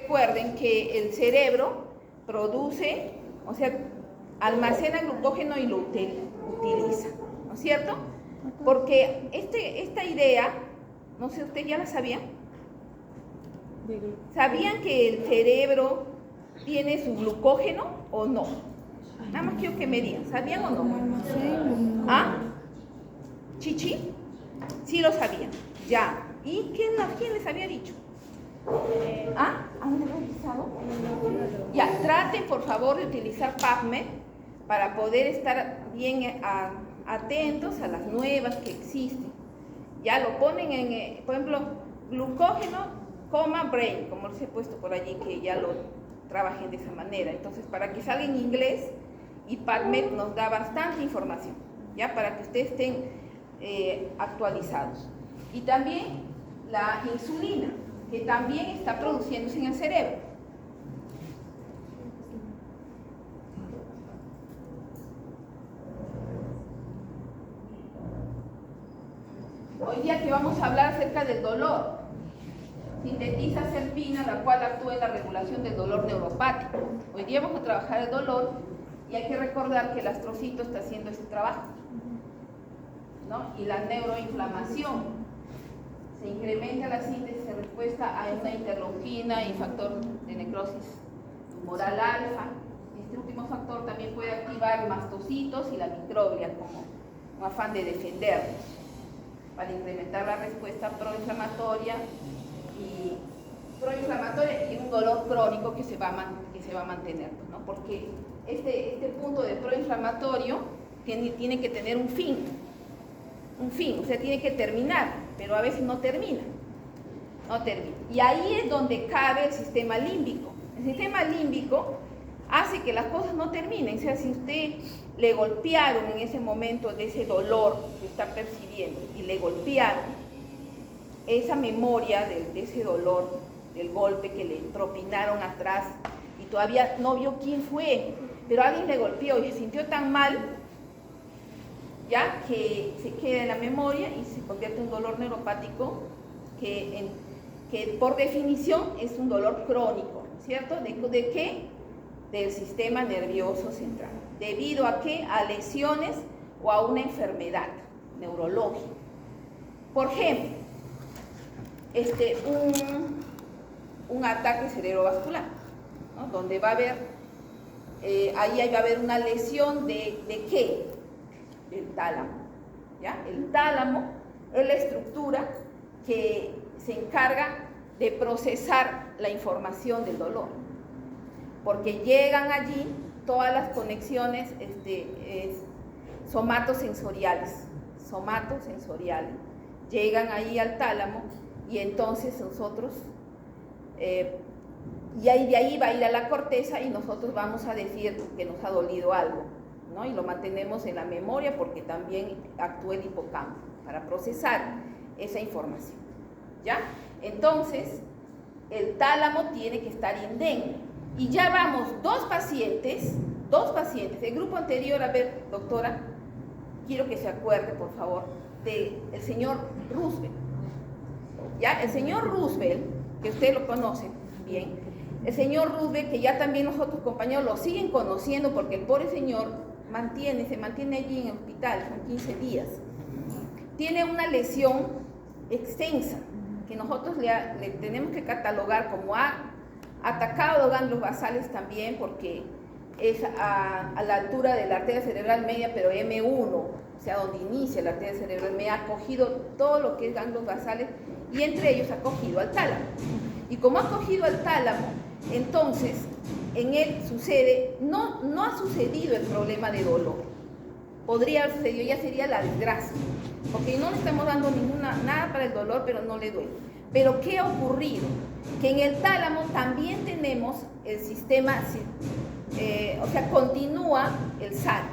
recuerden que el cerebro produce, o sea, almacena glucógeno y lo utiliza, ¿no es cierto? Porque esta idea, no sé, ¿ustedes ya la sabían? ¿Sabían que el cerebro tiene su glucógeno o no? Nada más quiero que me digan, ¿sabían o no? ¿Ah? ¿Chichi? Sí lo sabían, ya. ¿Y quién les había dicho? ¿Ah? ¿Han revisado? Ya, traten por favor de utilizar PubMed para poder estar bien atentos a las nuevas que existen. Ya lo ponen en, por ejemplo, glucógeno, brain, como les he puesto por allí, que ya lo trabajen de esa manera. Entonces, para que salga en inglés, y PubMed nos da bastante información, ya, para que ustedes estén actualizados. Y también la insulina, que también está produciéndose en el cerebro. Hoy día que vamos a hablar acerca del dolor, sintetiza serpina, la cual actúa en la regulación del dolor neuropático. Hoy día vamos a trabajar el dolor y hay que recordar que el astrocito está haciendo ese trabajo, ¿no? Y la neuroinflamación. Se incrementa la síntesis en respuesta a una interleuquina y factor de necrosis tumoral alfa. Este último factor también puede activar mastocitos y la microglia como un afán de defendernos, para incrementar la respuesta proinflamatoria y un dolor crónico que se va a mantener, ¿no? Porque este punto de proinflamatorio tiene que tener un fin, o sea, tiene que terminar, pero a veces no termina. Y ahí es donde cabe el sistema límbico. El sistema límbico hace que las cosas no terminen. O sea, si usted le golpearon en ese momento de ese dolor que está percibiendo y le golpearon, esa memoria de ese dolor, del golpe que le propinaron atrás y todavía no vio quién fue, pero alguien le golpeó y se sintió tan mal, ya que se queda en la memoria y se convierte en un dolor neuropático que por definición es un dolor crónico, ¿cierto? ¿De qué? Del sistema nervioso central. ¿Debido a qué? A lesiones o a una enfermedad neurológica. Por ejemplo, un ataque cerebrovascular, ¿no? Donde va a haber, ahí va a haber una lesión ¿de qué? Del tálamo, ¿ya? El tálamo es la estructura que se encarga de procesar la información del dolor, porque llegan allí todas las conexiones somatosensoriales, llegan ahí al tálamo y entonces nosotros, y ahí de ahí va a ir a la corteza y nosotros vamos a decir que nos ha dolido algo, ¿no? Y lo mantenemos en la memoria porque también actúa el hipocampo para procesar esa información, ¿ya? Entonces, el tálamo tiene que estar indemne. Y ya vamos, dos pacientes, el grupo anterior, a ver, doctora, quiero que se acuerde, por favor, del señor Roosevelt. ¿Ya? El señor Roosevelt, que ustedes lo conocen bien, el señor Roosevelt, que ya también nosotros compañeros lo siguen conociendo porque el pobre señor se mantiene allí en el hospital, son 15 días. Tiene una lesión extensa que nosotros le tenemos que catalogar como ha atacado los ganglios basales también, porque es a la altura de la arteria cerebral media, pero M1, o sea, donde inicia la arteria cerebral media, ha cogido todo lo que es ganglios basales y entre ellos ha cogido al tálamo. Y como ha cogido al tálamo, entonces en él sucede, no ha sucedido el problema de dolor. Podría haber sucedido, ya sería la desgracia, porque no le estamos dando nada para el dolor, pero no le duele. Pero ¿qué ha ocurrido? Que en el tálamo también tenemos el sistema, o sea, continúa el SAR,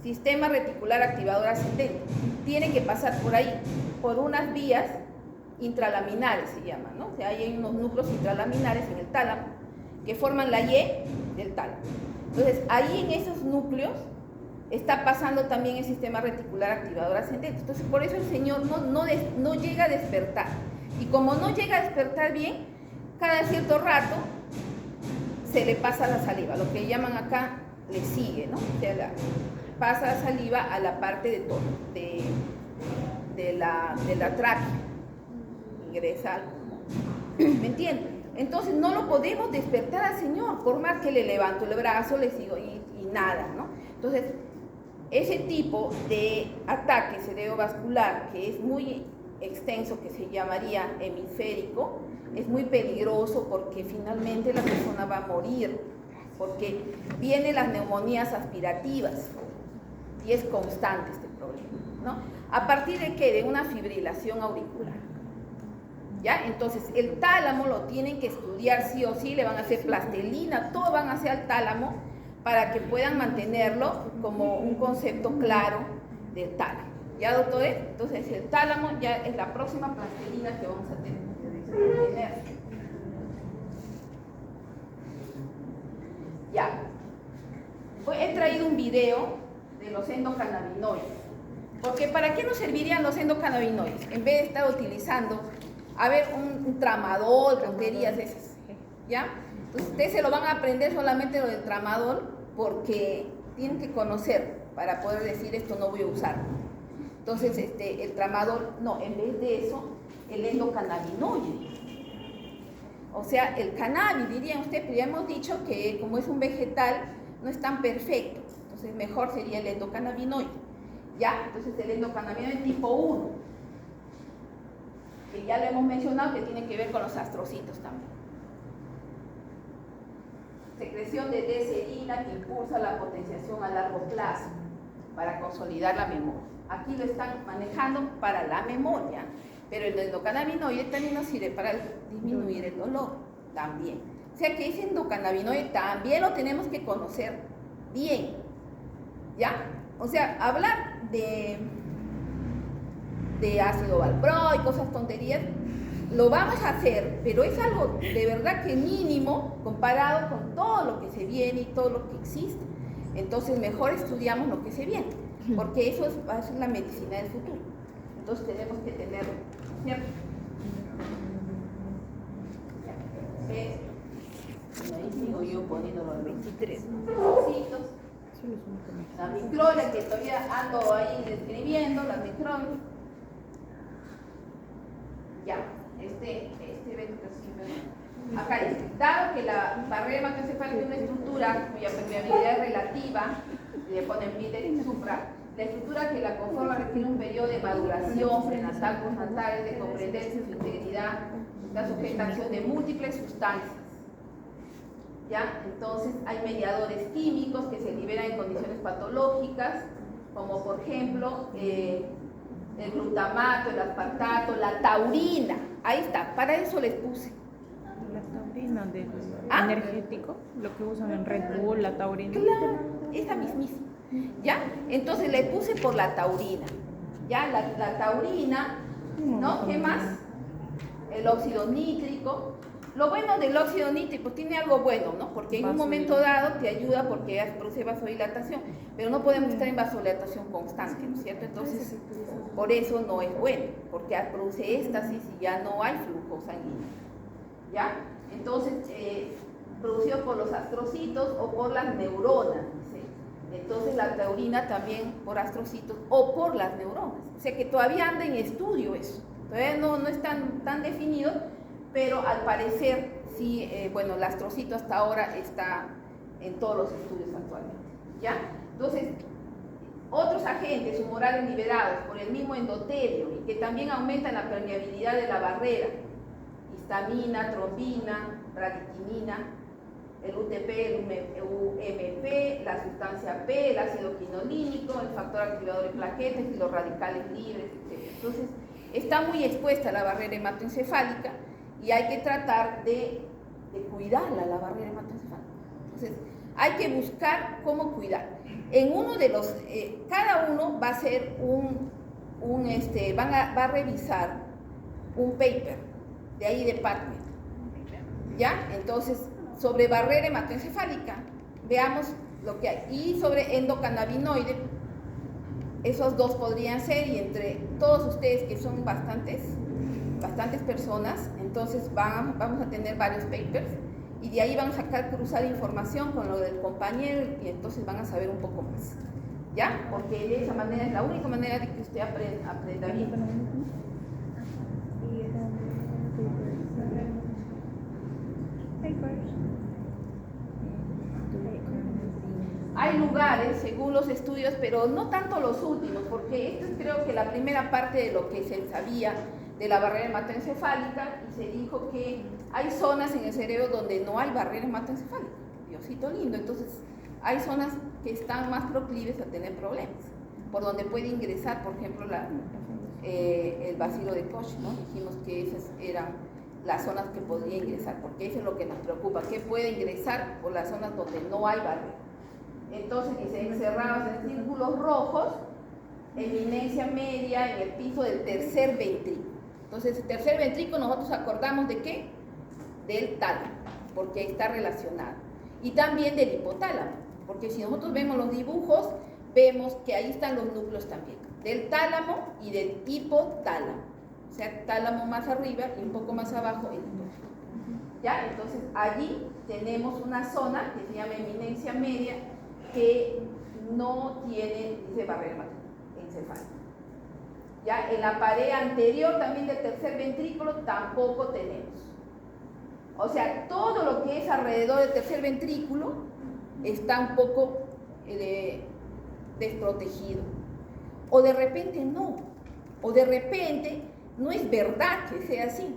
sistema reticular activador ascendente. Tiene que pasar por ahí, por unas vías intralaminares se llaman, ¿no? O sea, hay unos núcleos intralaminares en el tálamo que forman la Y del tálamo. Entonces, ahí en esos núcleos está pasando también el sistema reticular activador ascendente. Entonces, por eso el señor no llega a despertar. Y como no llega a despertar bien, cada cierto rato se le pasa la saliva, lo que llaman acá le sigue, ¿no? O sea, pasa la saliva a la parte de todo, de la tráquea, ingresa al pulmón. ¿Me entiendes? Entonces no lo podemos despertar al Señor, por más que le levanto el brazo, le sigo y nada, ¿no? Entonces, ese tipo de ataque cerebrovascular, que es muy extenso, que se llamaría hemisférico, es muy peligroso porque finalmente la persona va a morir, porque vienen las neumonías aspirativas y es constante este problema, ¿no? ¿A partir de qué? De una fibrilación auricular. ¿Ya? Entonces, el tálamo lo tienen que estudiar sí o sí, le van a hacer plastilina, todo van a hacer al tálamo para que puedan mantenerlo como un concepto claro del tálamo. ¿Ya, doctores? Entonces, el tálamo ya es la próxima plastilina que vamos a tener. Ya. He traído un video de los endocannabinoides. Porque ¿para qué nos servirían los endocannabinoides? En vez de estar utilizando, a ver, un tramadol, tonterías esas, ¿ya? Entonces ustedes se lo van a aprender solamente lo del tramadol porque tienen que conocer para poder decir esto no voy a usar. Entonces el tramadol, no, en vez de eso, el endocannabinoide. O sea, el cannabis, dirían ustedes, pero ya hemos dicho que como es un vegetal, no es tan perfecto. Entonces mejor sería el endocannabinoide. ¿Ya? Entonces el endocannabinoide tipo 1, que ya lo hemos mencionado, que tiene que ver con los astrocitos también. Secreción de D-serina que impulsa la potenciación a largo plazo para consolidar la memoria. Aquí lo están manejando para la memoria, pero el endocannabinoide también nos sirve para disminuir el dolor, también. O sea que ese endocannabinoide también lo tenemos que conocer bien, ¿ya? O sea, hablar de ácido valproico, cosas tonterías, lo vamos a hacer, pero es algo de verdad que mínimo comparado con todo lo que se viene y todo lo que existe. Entonces mejor estudiamos lo que se viene, porque eso va a ser la medicina del futuro. Entonces tenemos que tenerlo, ¿cierto? Ahí sigo yo poniendo los 23 trocitos. La microlia, que todavía ando ahí describiendo, la microlia. Ya, acá dice, dado que la barrera hematoencefálica es una estructura cuya permeabilidad es relativa, le ponen bidet supra, la estructura que la conforma requiere un periodo de maduración prenatal, postnatal, de comprenderse su integridad, está sujeta a acción de múltiples sustancias. ¿Ya? Entonces hay mediadores químicos que se liberan en condiciones patológicas, como por ejemplo el glutamato, el aspartato, la taurina. Ahí está, para eso les puse. La taurina del energético, lo que usan en Red Bull, la taurina. Claro, esa mismísima. ¿Ya? Entonces le puse por la taurina. ¿Ya? La taurina, ¿no? ¿Qué más? El óxido nítrico. Lo bueno del óxido nítrico tiene algo bueno, ¿no? Porque en un momento dado te ayuda porque produce vasodilatación, pero no podemos estar en vasodilatación constante, ¿no es cierto? Entonces, por eso no es bueno, porque produce éstasis y ya no hay flujo sanguíneo, ¿ya? Entonces, producido por los astrocitos o por las neuronas, ¿sí? Entonces la taurina también por astrocitos o por las neuronas. O sea que todavía anda en estudio eso, todavía no es tan definido, pero al parecer sí, bueno, el astrocito hasta ahora está en todos los estudios actualmente, ¿ya? Entonces, otros agentes humorales liberados por el mismo endotelio y que también aumentan la permeabilidad de la barrera, histamina, trombina, bradiquinina, el UTP, el UMP, la sustancia P, el ácido quinolínico, el factor activador de plaquetas y los radicales libres, etc. Entonces, está muy expuesta la barrera hematoencefálica y hay que tratar de cuidarla, la barrera hematoencefálica. Entonces, hay que buscar cómo cuidar. En uno de los, cada uno va a hacer va a revisar un paper de ahí de PubMed, ¿ya? Entonces, sobre barrera hematoencefálica, veamos lo que hay. Y sobre endocannabinoide, esos dos podrían ser, y entre todos ustedes que son bastantes personas, Entonces vamos a tener varios papers y de ahí van a sacar, cruzar información con lo del compañero y entonces van a saber un poco más, ¿ya? Porque de esa manera es la única manera de que usted aprenda bien. Hay lugares, según los estudios, pero no tanto los últimos, porque esto es creo que la primera parte de lo que se sabía de la barrera hematoencefálica, y se dijo que hay zonas en el cerebro donde no hay barrera hematoencefálica. Diosito lindo, entonces hay zonas que están más proclives a tener problemas, por donde puede ingresar, por ejemplo, el bacilo de Koch, ¿no? Dijimos que esas eran las zonas que podría ingresar, porque eso es lo que nos preocupa, que puede ingresar por las zonas donde no hay barrera. Entonces dice, encerrados en círculos rojos, eminencia media en el piso del tercer ventrículo. Entonces, el tercer ventrículo nosotros acordamos de qué? Del tálamo, porque está relacionado. Y también del hipotálamo, porque si nosotros vemos los dibujos, vemos que ahí están los núcleos también, del tálamo y del hipotálamo. O sea, tálamo más arriba y un poco más abajo el hipotálamo. ¿Ya? Entonces, allí tenemos una zona que se llama eminencia media, que no tiene, dice, barrera encefálica. Ya en la pared anterior también del tercer ventrículo tampoco tenemos. O sea, todo lo que es alrededor del tercer ventrículo está un poco desprotegido. O de repente no. O de repente no es verdad que sea así.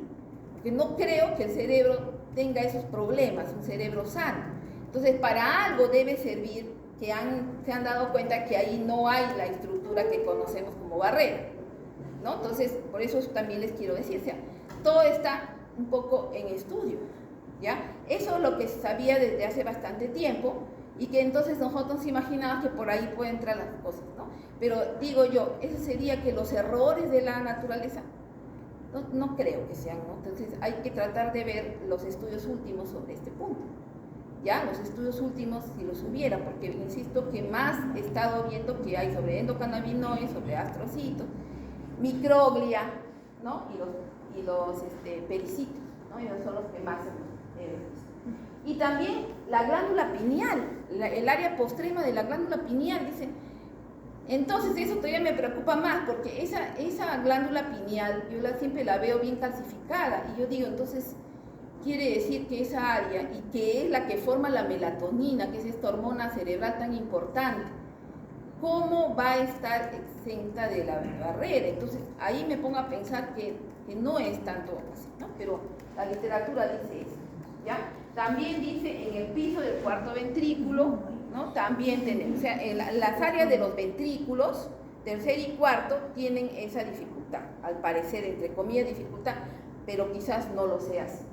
Porque no creo que el cerebro tenga esos problemas, un cerebro sano. Entonces, para algo debe servir que se han dado cuenta que ahí no hay la estructura que conocemos como barrera, ¿no? Entonces, por eso también les quiero decir, o sea, todo está un poco en estudio, ¿ya? Eso es lo que se sabía desde hace bastante tiempo y que entonces nosotros imaginábamos que por ahí pueden entrar las cosas, ¿no? Pero digo yo, eso sería que los errores de la naturaleza, no creo que sean, ¿no? Entonces hay que tratar de ver los estudios últimos sobre este punto. Ya, los estudios últimos, si los hubiera, porque insisto que más he estado viendo que hay sobre endocannabinoides, sobre astrocitos, microglia, ¿no? Y los pericitos, ¿no? Y son los que más y también la glándula pineal, el área postrema de la glándula pineal, dicen. Entonces eso todavía me preocupa más, porque esa glándula pineal, yo siempre la veo bien calcificada, y yo digo, entonces, quiere decir que esa área, y que es la que forma la melatonina, que es esta hormona cerebral tan importante, ¿cómo va a estar exenta de la barrera? Entonces, ahí me pongo a pensar que no es tanto así, ¿no? Pero la literatura dice eso, ¿ya? También dice en el piso del cuarto ventrículo, ¿no? También tenemos, o sea, en las áreas de los ventrículos, tercer y cuarto, tienen esa dificultad, al parecer, entre comillas, dificultad, pero quizás no lo sea así.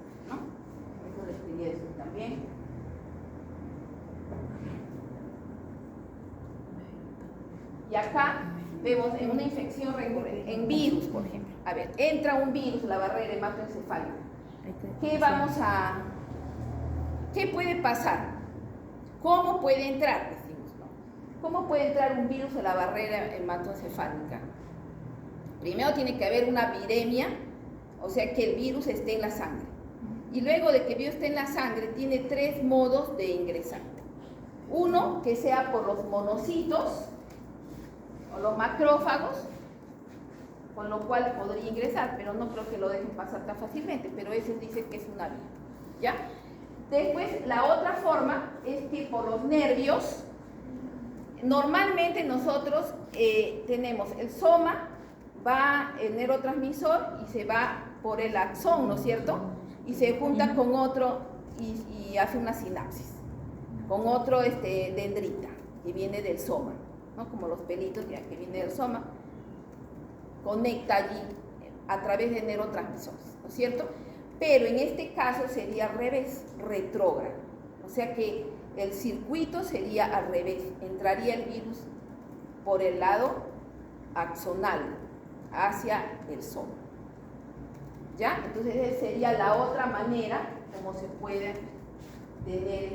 Eso les quería decir también. Y acá vemos en una infección recurrente, en virus, por ejemplo. A ver, entra un virus, la barrera hematoencefálica. ¿Qué puede pasar? ¿Cómo puede entrar? Decimos, ¿no? ¿Cómo puede entrar un virus a la barrera hematoencefálica? Primero tiene que haber una viremia, o sea que el virus esté en la sangre. Y luego de que el virus esté en la sangre, tiene 3 modos de ingresar. Uno, que sea por los monocitos o los macrófagos, con lo cual podría ingresar, pero no creo que lo dejen pasar tan fácilmente, pero ese dice que es una vía, ¿ya? Después, la otra forma es que por los nervios, normalmente nosotros tenemos el soma, va el neurotransmisor y se va por el axón, ¿no es cierto? Y se junta con otro y hace una sinapsis, con otro dendrita, que viene del soma, ¿no? Como los pelitos ya que viene del soma, conecta allí a través de neurotransmisores, ¿no es cierto? Pero en este caso sería al revés, retrógrado, o sea que el circuito sería al revés, entraría el virus por el lado axonal, hacia el soma. ¿Ya? Entonces esa sería la otra manera como se puede tener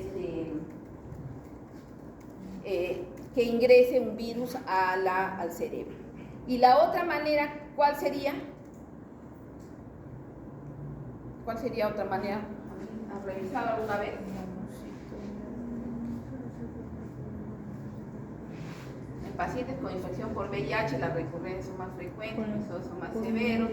que ingrese un virus al cerebro. Y la otra manera, ¿cuál sería? ¿Cuál sería otra manera? ¿Has revisado alguna vez? En pacientes con infección por VIH, las recurrencias son más frecuentes, los son más severos.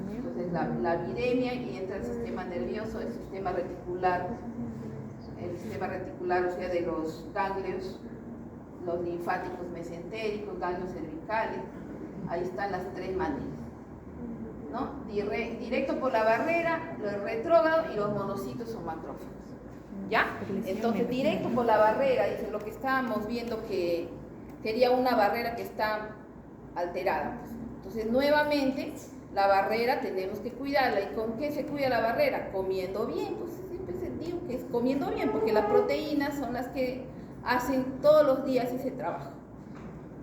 Entonces la viremia y entra el sistema nervioso, el sistema reticular, o sea, de los ganglios, los linfáticos mesentéricos, ganglios cervicales. Ahí están las tres maneras, ¿no? Directo por la barrera, los retrógrados y los monocitos o macrófagos. ¿Ya? Entonces, directo por la barrera, dice lo que estábamos viendo que sería una barrera que está alterada. Entonces, nuevamente, la barrera tenemos que cuidarla. ¿Y con qué se cuida la barrera? Comiendo bien. Pues siempre se digo que es comiendo bien, porque las proteínas son las que hacen todos los días ese trabajo.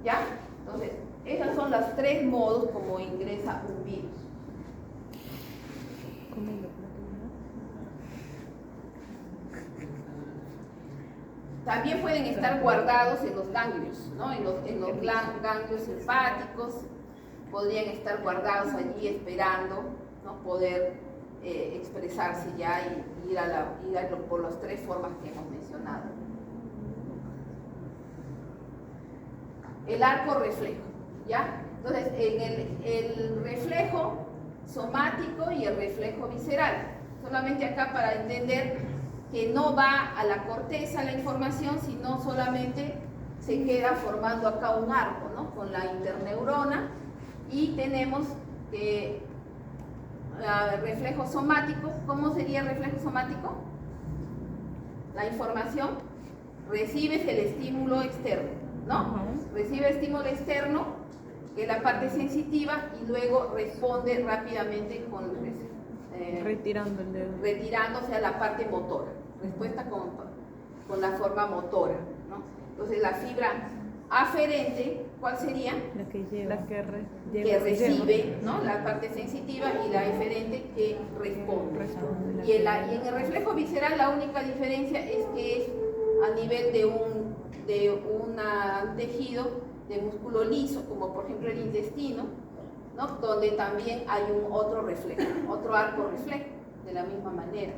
¿Ya? Entonces, esos son los tres modos como ingresa un virus. También pueden estar guardados en los ganglios, ¿no? En los ganglios simpáticos, podrían estar guardados allí esperando, ¿no? Poder expresarse ya y ir por las tres formas que hemos mencionado. El arco reflejo, ¿ya? Entonces, en el reflejo somático y el reflejo visceral. Solamente acá para entender que no va a la corteza la información, sino solamente se queda formando acá un arco, ¿no? Con la interneurona, y tenemos que reflejo somático. ¿Cómo sería el reflejo somático? La información, recibes el estímulo externo, ¿no? Recibe estímulo externo, que es la parte sensitiva, y luego responde rápidamente con retirando el dedo. Retirando, o sea, la parte motora. Respuesta con la forma motora, ¿no? Entonces, la fibra aferente, ¿cuál sería? La que lleva. La que recibe, ¿no? La parte sensitiva, y la eferente que responde. Y en el reflejo visceral la única diferencia es que es a nivel de un tejido de músculo liso, como por ejemplo el intestino, ¿no? Donde también hay otro reflejo, otro arco reflejo, de la misma manera,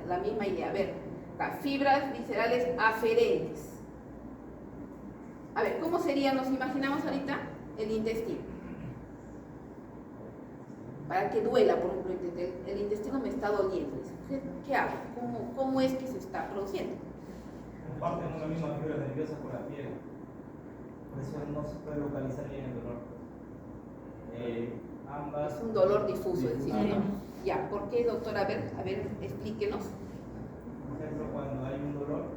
la misma idea. A ver, las fibras viscerales aferentes. A ver, ¿cómo sería? Nos imaginamos ahorita el intestino. Para que duela, por ejemplo, el intestino me está doliendo. ¿Qué hago? ¿Cómo es que se está produciendo? Comparten una misma fibra nerviosa con la piel. Por eso no se puede localizar bien el dolor. Ambas. Es un dolor difuso, decimos, ¿no? Ya, ¿por qué, doctor? A ver, explíquenos. Por ejemplo, cuando hay un dolor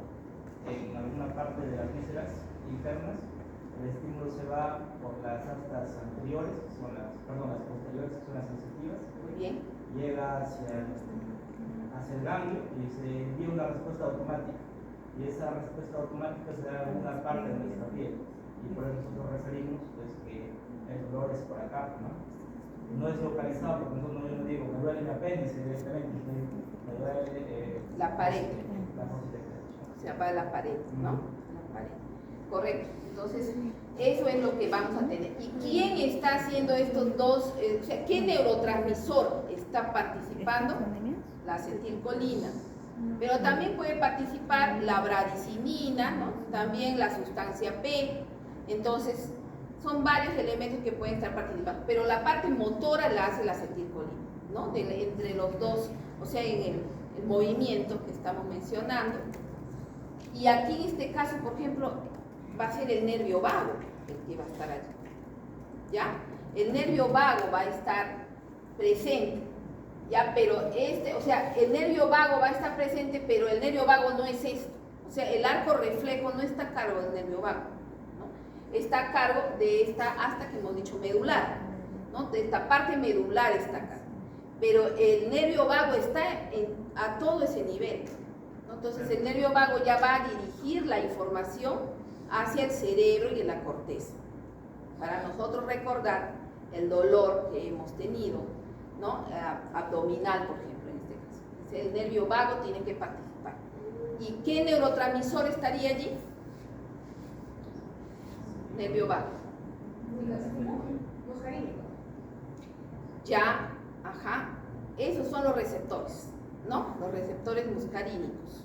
en alguna parte de las vísceras internas, el estímulo se va por las astas anteriores, que son las posteriores, que son las sensitivas. Muy bien. Llega hacia el ganglio y se envía una respuesta automática. Y esa respuesta automática se da en alguna parte de nuestra piel. Y por eso nosotros referimos pues, que el dolor es por acá, ¿no? No es localizado, porque yo no digo, me duele mi apéndice directamente, me duele la pared. O sea, para la pared, ¿no? La pared. Correcto. Entonces, eso es lo que vamos a tener. ¿Y quién está haciendo estos dos? O sea, ¿qué neurotransmisor está participando? La acetilcolina. Pero también puede participar la bradicinina, ¿no? También la sustancia P. Entonces, son varios elementos que pueden estar participando. Pero la parte motora la hace la acetilcolina, ¿no? Entre los dos, o sea, en el movimiento que estamos mencionando. Y aquí en este caso, por ejemplo, va a ser el nervio vago el que va a estar allí. ¿Ya? El nervio vago va a estar presente. ¿Ya? Pero o sea, el nervio vago va a estar presente, pero el nervio vago no es esto. O sea, el arco reflejo no está a cargo del nervio vago, ¿no? Está a cargo de esta asta que hemos dicho medular, ¿no? De esta parte medular está acá. Pero el nervio vago está a todo ese nivel, ¿no? Entonces el nervio vago ya va a dirigir la información hacia el cerebro y en la corteza. Para nosotros recordar el dolor que hemos tenido, ¿no? Abdominal, por ejemplo, en este caso. El nervio vago tiene que participar. ¿Y qué neurotransmisor estaría allí? Nervio vago. Ya, ajá. Esos son los receptores, ¿no? Los receptores muscarínicos.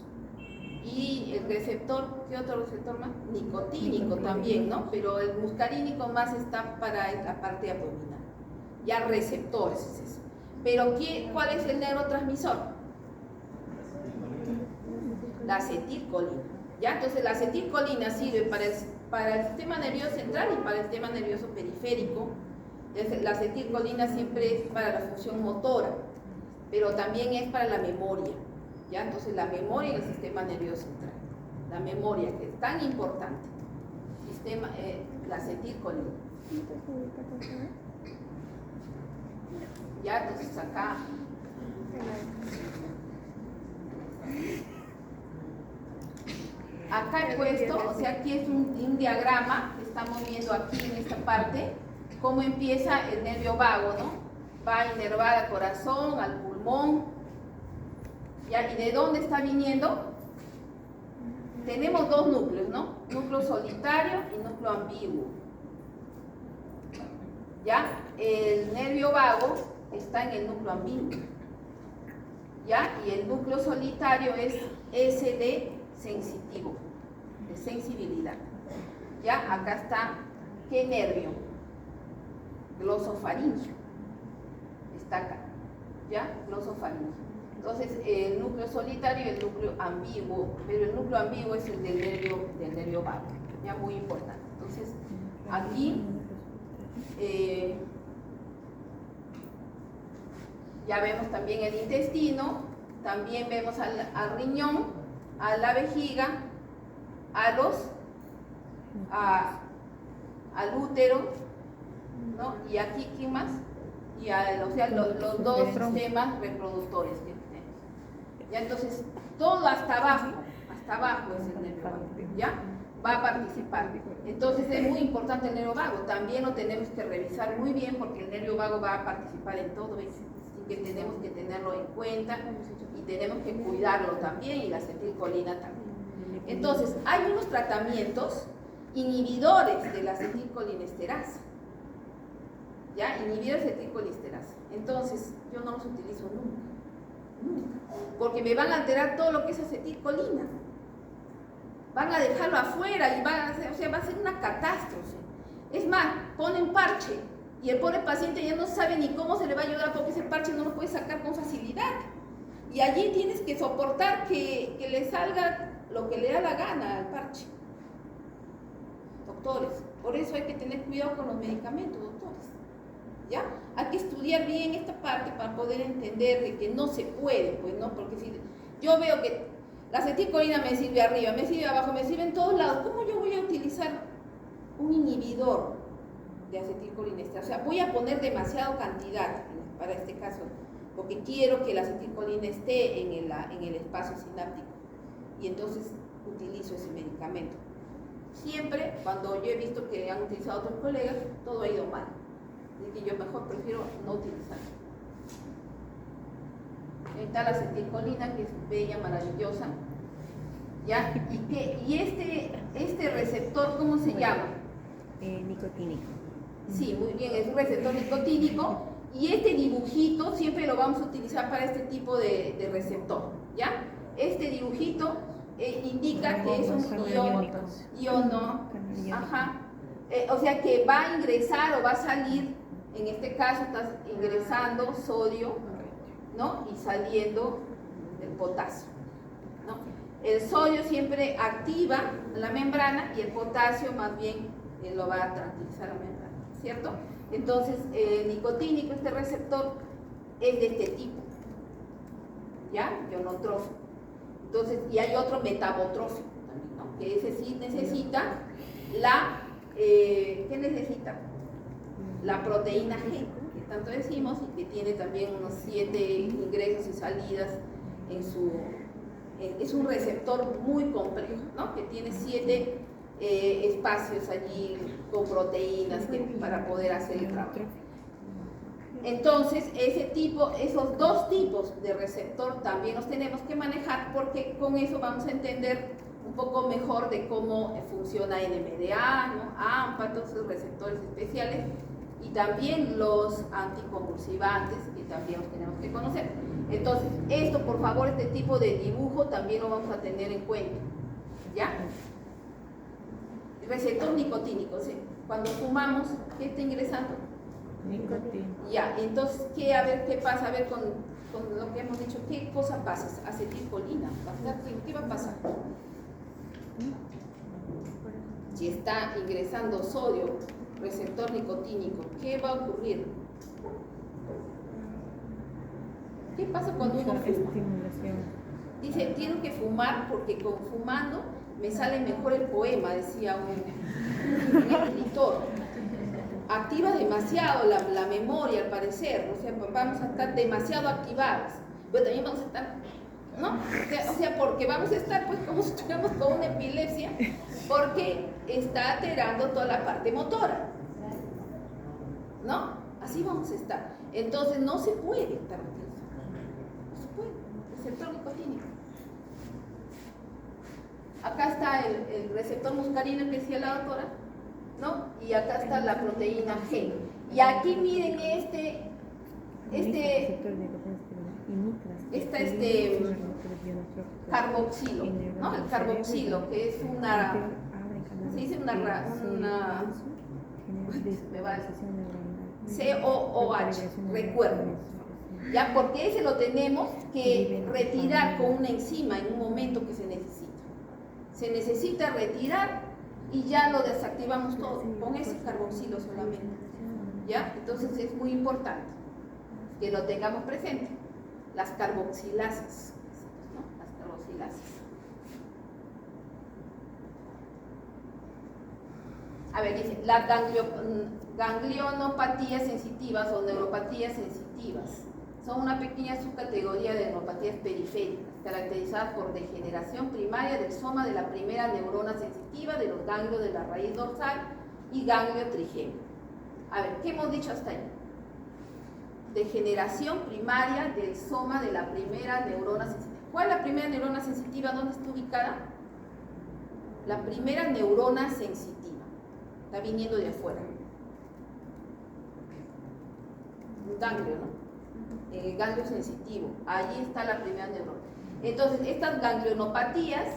Y el receptor, ¿qué otro receptor más? Nicotínico también, ¿no? Pero el muscarínico más está para la parte abdominal. Ya receptores es eso. Pero ¿cuál es el neurotransmisor? La acetilcolina. ¿Ya? Entonces la acetilcolina sirve para el sistema nervioso central y para el sistema nervioso periférico. La acetilcolina siempre es para la función motora, pero también es para la memoria. ¿Ya? Entonces la memoria en el sistema nervioso central, la memoria que es tan importante, la acetilcolina. Ya, entonces acá he puesto, o sea, aquí es un diagrama que estamos viendo aquí en esta parte, cómo empieza el nervio vago, ¿no? Va a inervar al corazón, al pulmón. ¿Ya? ¿Y de dónde está viniendo? Tenemos dos núcleos, ¿no? Núcleo solitario y núcleo ambiguo. ¿Ya? El nervio vago está en el núcleo ambiguo. ¿Ya? Y el núcleo solitario es ese de sensitivo, de sensibilidad. ¿Ya? Acá está, ¿qué nervio? Glosofaringio. Está acá. ¿Ya? Glosofaringio. Entonces, el núcleo solitario y el núcleo ambiguo, pero el núcleo ambiguo es el del nervio vago, ya muy importante. Entonces, aquí ya vemos también el intestino, también vemos al riñón, a la vejiga, al útero, ¿no? Y aquí, ¿qué más? Y o sea, los dos sistemas reproductores que tenemos. Ya, entonces, todo hasta abajo es el nervio vago, ¿ya? Va a participar. Entonces es muy importante el nervio vago, también lo tenemos que revisar muy bien porque el nervio vago va a participar en todo eso, así que tenemos que tenerlo en cuenta y tenemos que cuidarlo también y la acetilcolina también. Entonces, hay unos tratamientos inhibidores de la acetilcolinesterasa. ¿Ya? Inhibidores de acetilcolinesterasa. Entonces, yo no los utilizo nunca, porque me van a alterar todo lo que es acetilcolina. Van a dejarlo afuera y va a ser una catástrofe. Es más, ponen parche y el pobre paciente ya no sabe ni cómo se le va a ayudar porque ese parche no lo puede sacar con facilidad. Y allí tienes que soportar que le salga lo que le da la gana al parche. Doctores, por eso hay que tener cuidado con los medicamentos, doctores. ¿Ya? Hay que estudiar bien esta parte para poder entender de que no se puede, pues, ¿no? Porque si yo veo que la acetilcolina me sirve arriba, me sirve abajo, me sirve en todos lados, ¿cómo yo voy a utilizar un inhibidor de acetilcolinesterasa? O sea, voy a poner demasiada cantidad para este caso, porque quiero que la acetilcolina esté en el espacio sináptico y entonces utilizo ese medicamento. Siempre, cuando yo he visto que han utilizado otros colegas, todo ha ido mal. Así que yo mejor prefiero no utilizarlo. Ahí está la acetilcolina, que es bella, maravillosa. ¿Ya? ¿Y este receptor cómo se llama? Nicotínico. Sí, muy bien, es un receptor nicotínico. Y este dibujito siempre lo vamos a utilizar para este tipo de receptor. ¿Ya? Este dibujito indica que es un iono. Ajá. O sea que va a ingresar o va a salir, en este caso estás ingresando sodio, ¿no? Y saliendo el potasio, ¿no? El sodio siempre activa la membrana y el potasio más bien lo va a tranquilizar la membrana, ¿cierto? Entonces, el nicotínico, este receptor, es de este tipo, ¿ya? Ionotrófico. Entonces, y hay otro metabotrófico también, ¿no? Que ese sí necesita ¿qué necesita? La proteína G, que tanto decimos, y que tiene también unos 7 ingresos y salidas es un receptor muy complejo, ¿no? Que tiene 7 espacios allí con proteínas para poder hacer el trabajo. Entonces, esos dos tipos de receptor también los tenemos que manejar porque con eso vamos a entender un poco mejor de cómo funciona NMDA, ¿no? AMPA, todos esos receptores especiales, y también los anticonvulsivantes, que también los tenemos que conocer. Entonces, esto, por favor, este tipo de dibujo también lo vamos a tener en cuenta, ¿ya? Receptor nicotínico, ¿sí? Cuando fumamos, ¿qué está ingresando? Nicotina. Ya, entonces, ¿qué, a ver, qué pasa? A ver, con lo que hemos dicho, ¿qué cosa pasa? Acetilcolina, ¿qué va a pasar? Si está ingresando sodio, receptor nicotínico, ¿qué va a ocurrir? ¿Qué pasa cuando uno Mucha fuma? estimulación. Dice, tengo que fumar porque con fumando me sale mejor el poema, decía un escritor. Activa demasiado la memoria, al parecer, o sea, vamos a estar demasiado activadas, pero también vamos a estar, ¿no? O sea, porque vamos a estar pues como si estuviéramos con una epilepsia, porque está alterando toda la parte motora, ¿no? Así vamos a estar. Entonces no se puede estar utilizando, no se puede, receptor nicotínico. Acá está el receptor muscarino que decía la doctora, ¿no? Y acá está la proteína G. Y aquí miren carboxilo, ¿no? El carboxilo, que es una, se dice una me va a decir, COOH, recuerden, ¿ya? Porque ese lo tenemos que retirar con una enzima en un momento que se necesita. Se necesita retirar y ya lo desactivamos todo con ese carboxilo solamente, ¿ya? Entonces es muy importante que lo tengamos presente. Las carboxilases, ¿no? Las carboxilases. A ver, dice, las ganglionopatías sensitivas o neuropatías sensitivas son una pequeña subcategoría de neuropatías periféricas, caracterizadas por degeneración primaria del soma de la primera neurona sensitiva, de los ganglios de la raíz dorsal y ganglio trigémino. A ver, ¿qué hemos dicho hasta ahí? Degeneración primaria del soma de la primera neurona sensitiva. ¿Cuál es la primera neurona sensitiva? ¿Dónde está ubicada? La primera neurona sensitiva. Está viniendo de afuera. Un ganglio, ¿no? El ganglio sensitivo. Allí está la primera neurona. Entonces, estas ganglionopatías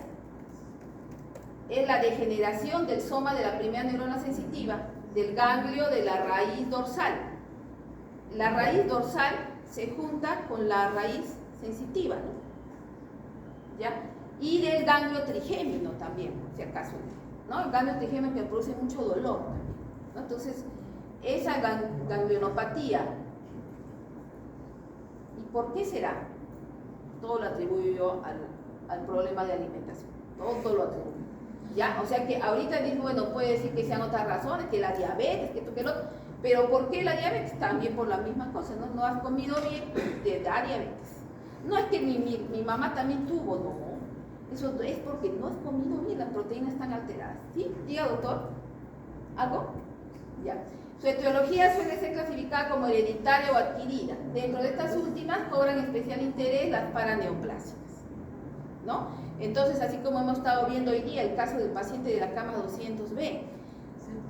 es la degeneración del soma de la primera neurona sensitiva del ganglio de la raíz dorsal. La raíz dorsal se junta con la raíz sensitiva, ¿no? ¿Ya? Y del ganglio trigémino también, por si acaso, ¿no? El ganglio trigémino que produce mucho dolor, ¿no? Entonces, esa ganglionopatía, ¿y por qué será? Todo lo atribuyo yo al problema de alimentación, todo lo atribuyo, ¿ya? O sea que ahorita mismo, bueno, puede decir que sean otras razones, que la diabetes, que esto, que lo otro, pero ¿por qué la diabetes? También por la misma cosa, ¿no? No has comido bien, te da diabetes. No es que mi mamá también tuvo, no. Eso es porque no has comido bien, las proteínas están alteradas. ¿Sí? Diga, doctor. ¿Algo? Ya. Su etiología suele ser clasificada como hereditaria o adquirida. Dentro de estas últimas cobran especial interés las paraneoplásicas, ¿no? Entonces, así como hemos estado viendo hoy día el caso del paciente de la cama 200B,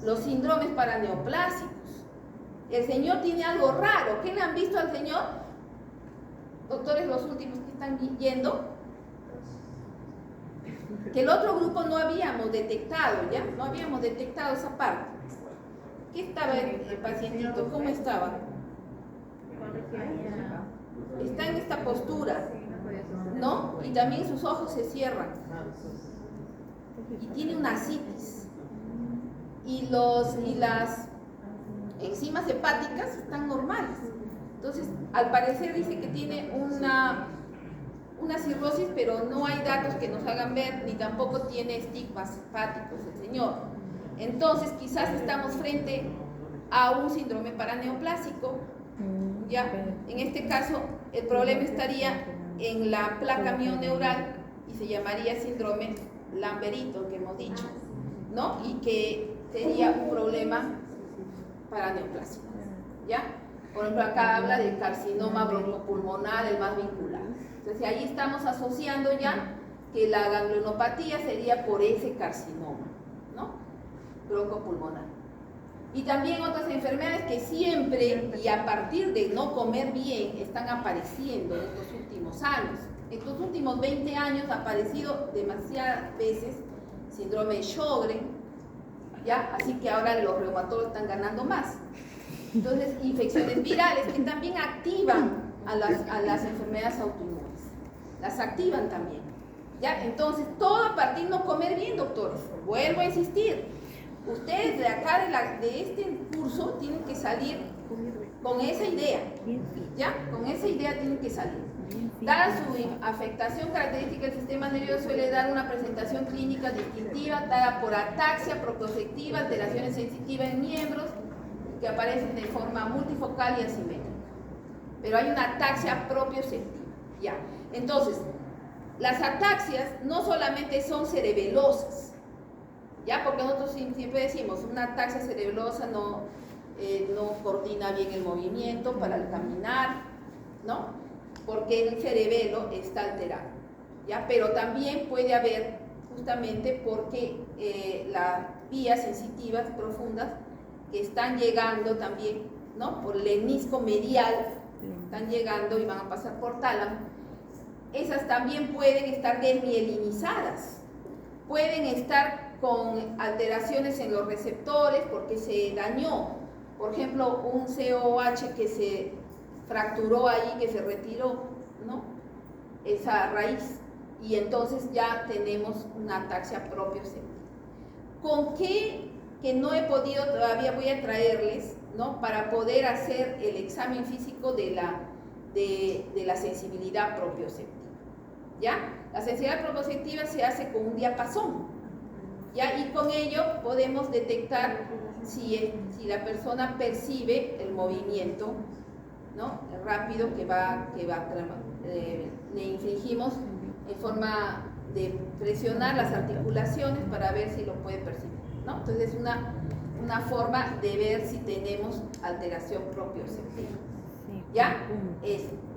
los síndromes paraneoplásicos. El señor tiene algo raro. ¿Qué le han visto al señor? Doctores, los últimos que están yendo, que el otro grupo no habíamos detectado, ¿ya? No habíamos detectado esa parte. ¿Qué estaba el pacientito? ¿Cómo estaba? Está en esta postura, ¿no? Y también sus ojos se cierran. Y tiene una ascitis. Y las enzimas hepáticas están normales. Entonces, al parecer dice que tiene una cirrosis, pero no hay datos que nos hagan ver, ni tampoco tiene estigmas hepáticos el señor. Entonces, quizás estamos frente a un síndrome paraneoplásico, ¿ya? En este caso, el problema estaría en la placa mioneural y se llamaría síndrome Lamberito, que hemos dicho, ¿no? Y que sería un problema paraneoplásico, ¿ya? Por ejemplo, acá habla del carcinoma broncopulmonar, el más vinculado. Entonces, ahí estamos asociando ya que la ganglionopatía sería por ese carcinoma, ¿no? Broncopulmonar. Y también otras enfermedades que siempre y a partir de no comer bien están apareciendo en estos últimos años. En estos últimos 20 años ha aparecido demasiadas veces síndrome de Sjögren, ¿ya? Así que ahora los reumatólogos están ganando más. Entonces, infecciones virales que también activan a las enfermedades autoinmunes. Las activan también, ¿ya? Entonces, todo a partir de no comer bien, doctores. Vuelvo a insistir. Ustedes de acá, de este curso, tienen que salir con esa idea, ¿ya? Con esa idea tienen que salir. Dada su afectación característica del sistema nervioso, suele dar una presentación clínica distintiva, dada por ataxia propioceptiva, alteraciones sensitivas en miembros, que aparecen de forma multifocal y asimétrica. Pero hay una ataxia propioceptiva, ¿ya? Entonces, las ataxias no solamente son cerebelosas, ¿ya? Porque nosotros siempre decimos, una ataxia cerebelosa no coordina bien el movimiento para el caminar, ¿no? Porque el cerebelo está alterado, ¿ya? Pero también puede haber, justamente porque las vías sensitivas profundas que están llegando también, ¿no? Por el hemisco medial, están llegando y van a pasar por tálamo, esas también pueden estar desmielinizadas, pueden estar con alteraciones en los receptores porque se dañó, por ejemplo, un COH que se fracturó ahí, que se retiró, ¿no? Esa raíz, y entonces ya tenemos una ataxia propioceptiva. ¿Con qué? Que no he podido todavía, voy a traerles, ¿no? Para poder hacer el examen físico de la sensibilidad propioceptiva, ¿ya? La sensibilidad propioceptiva se hace con un diapasón, ¿ya? Y con ello podemos detectar si la persona percibe el movimiento, ¿no? Rápido le infligimos en forma de presionar las articulaciones para ver si lo puede percibir, ¿no? Entonces es una forma de ver si tenemos alteración propioceptiva, ¿ya?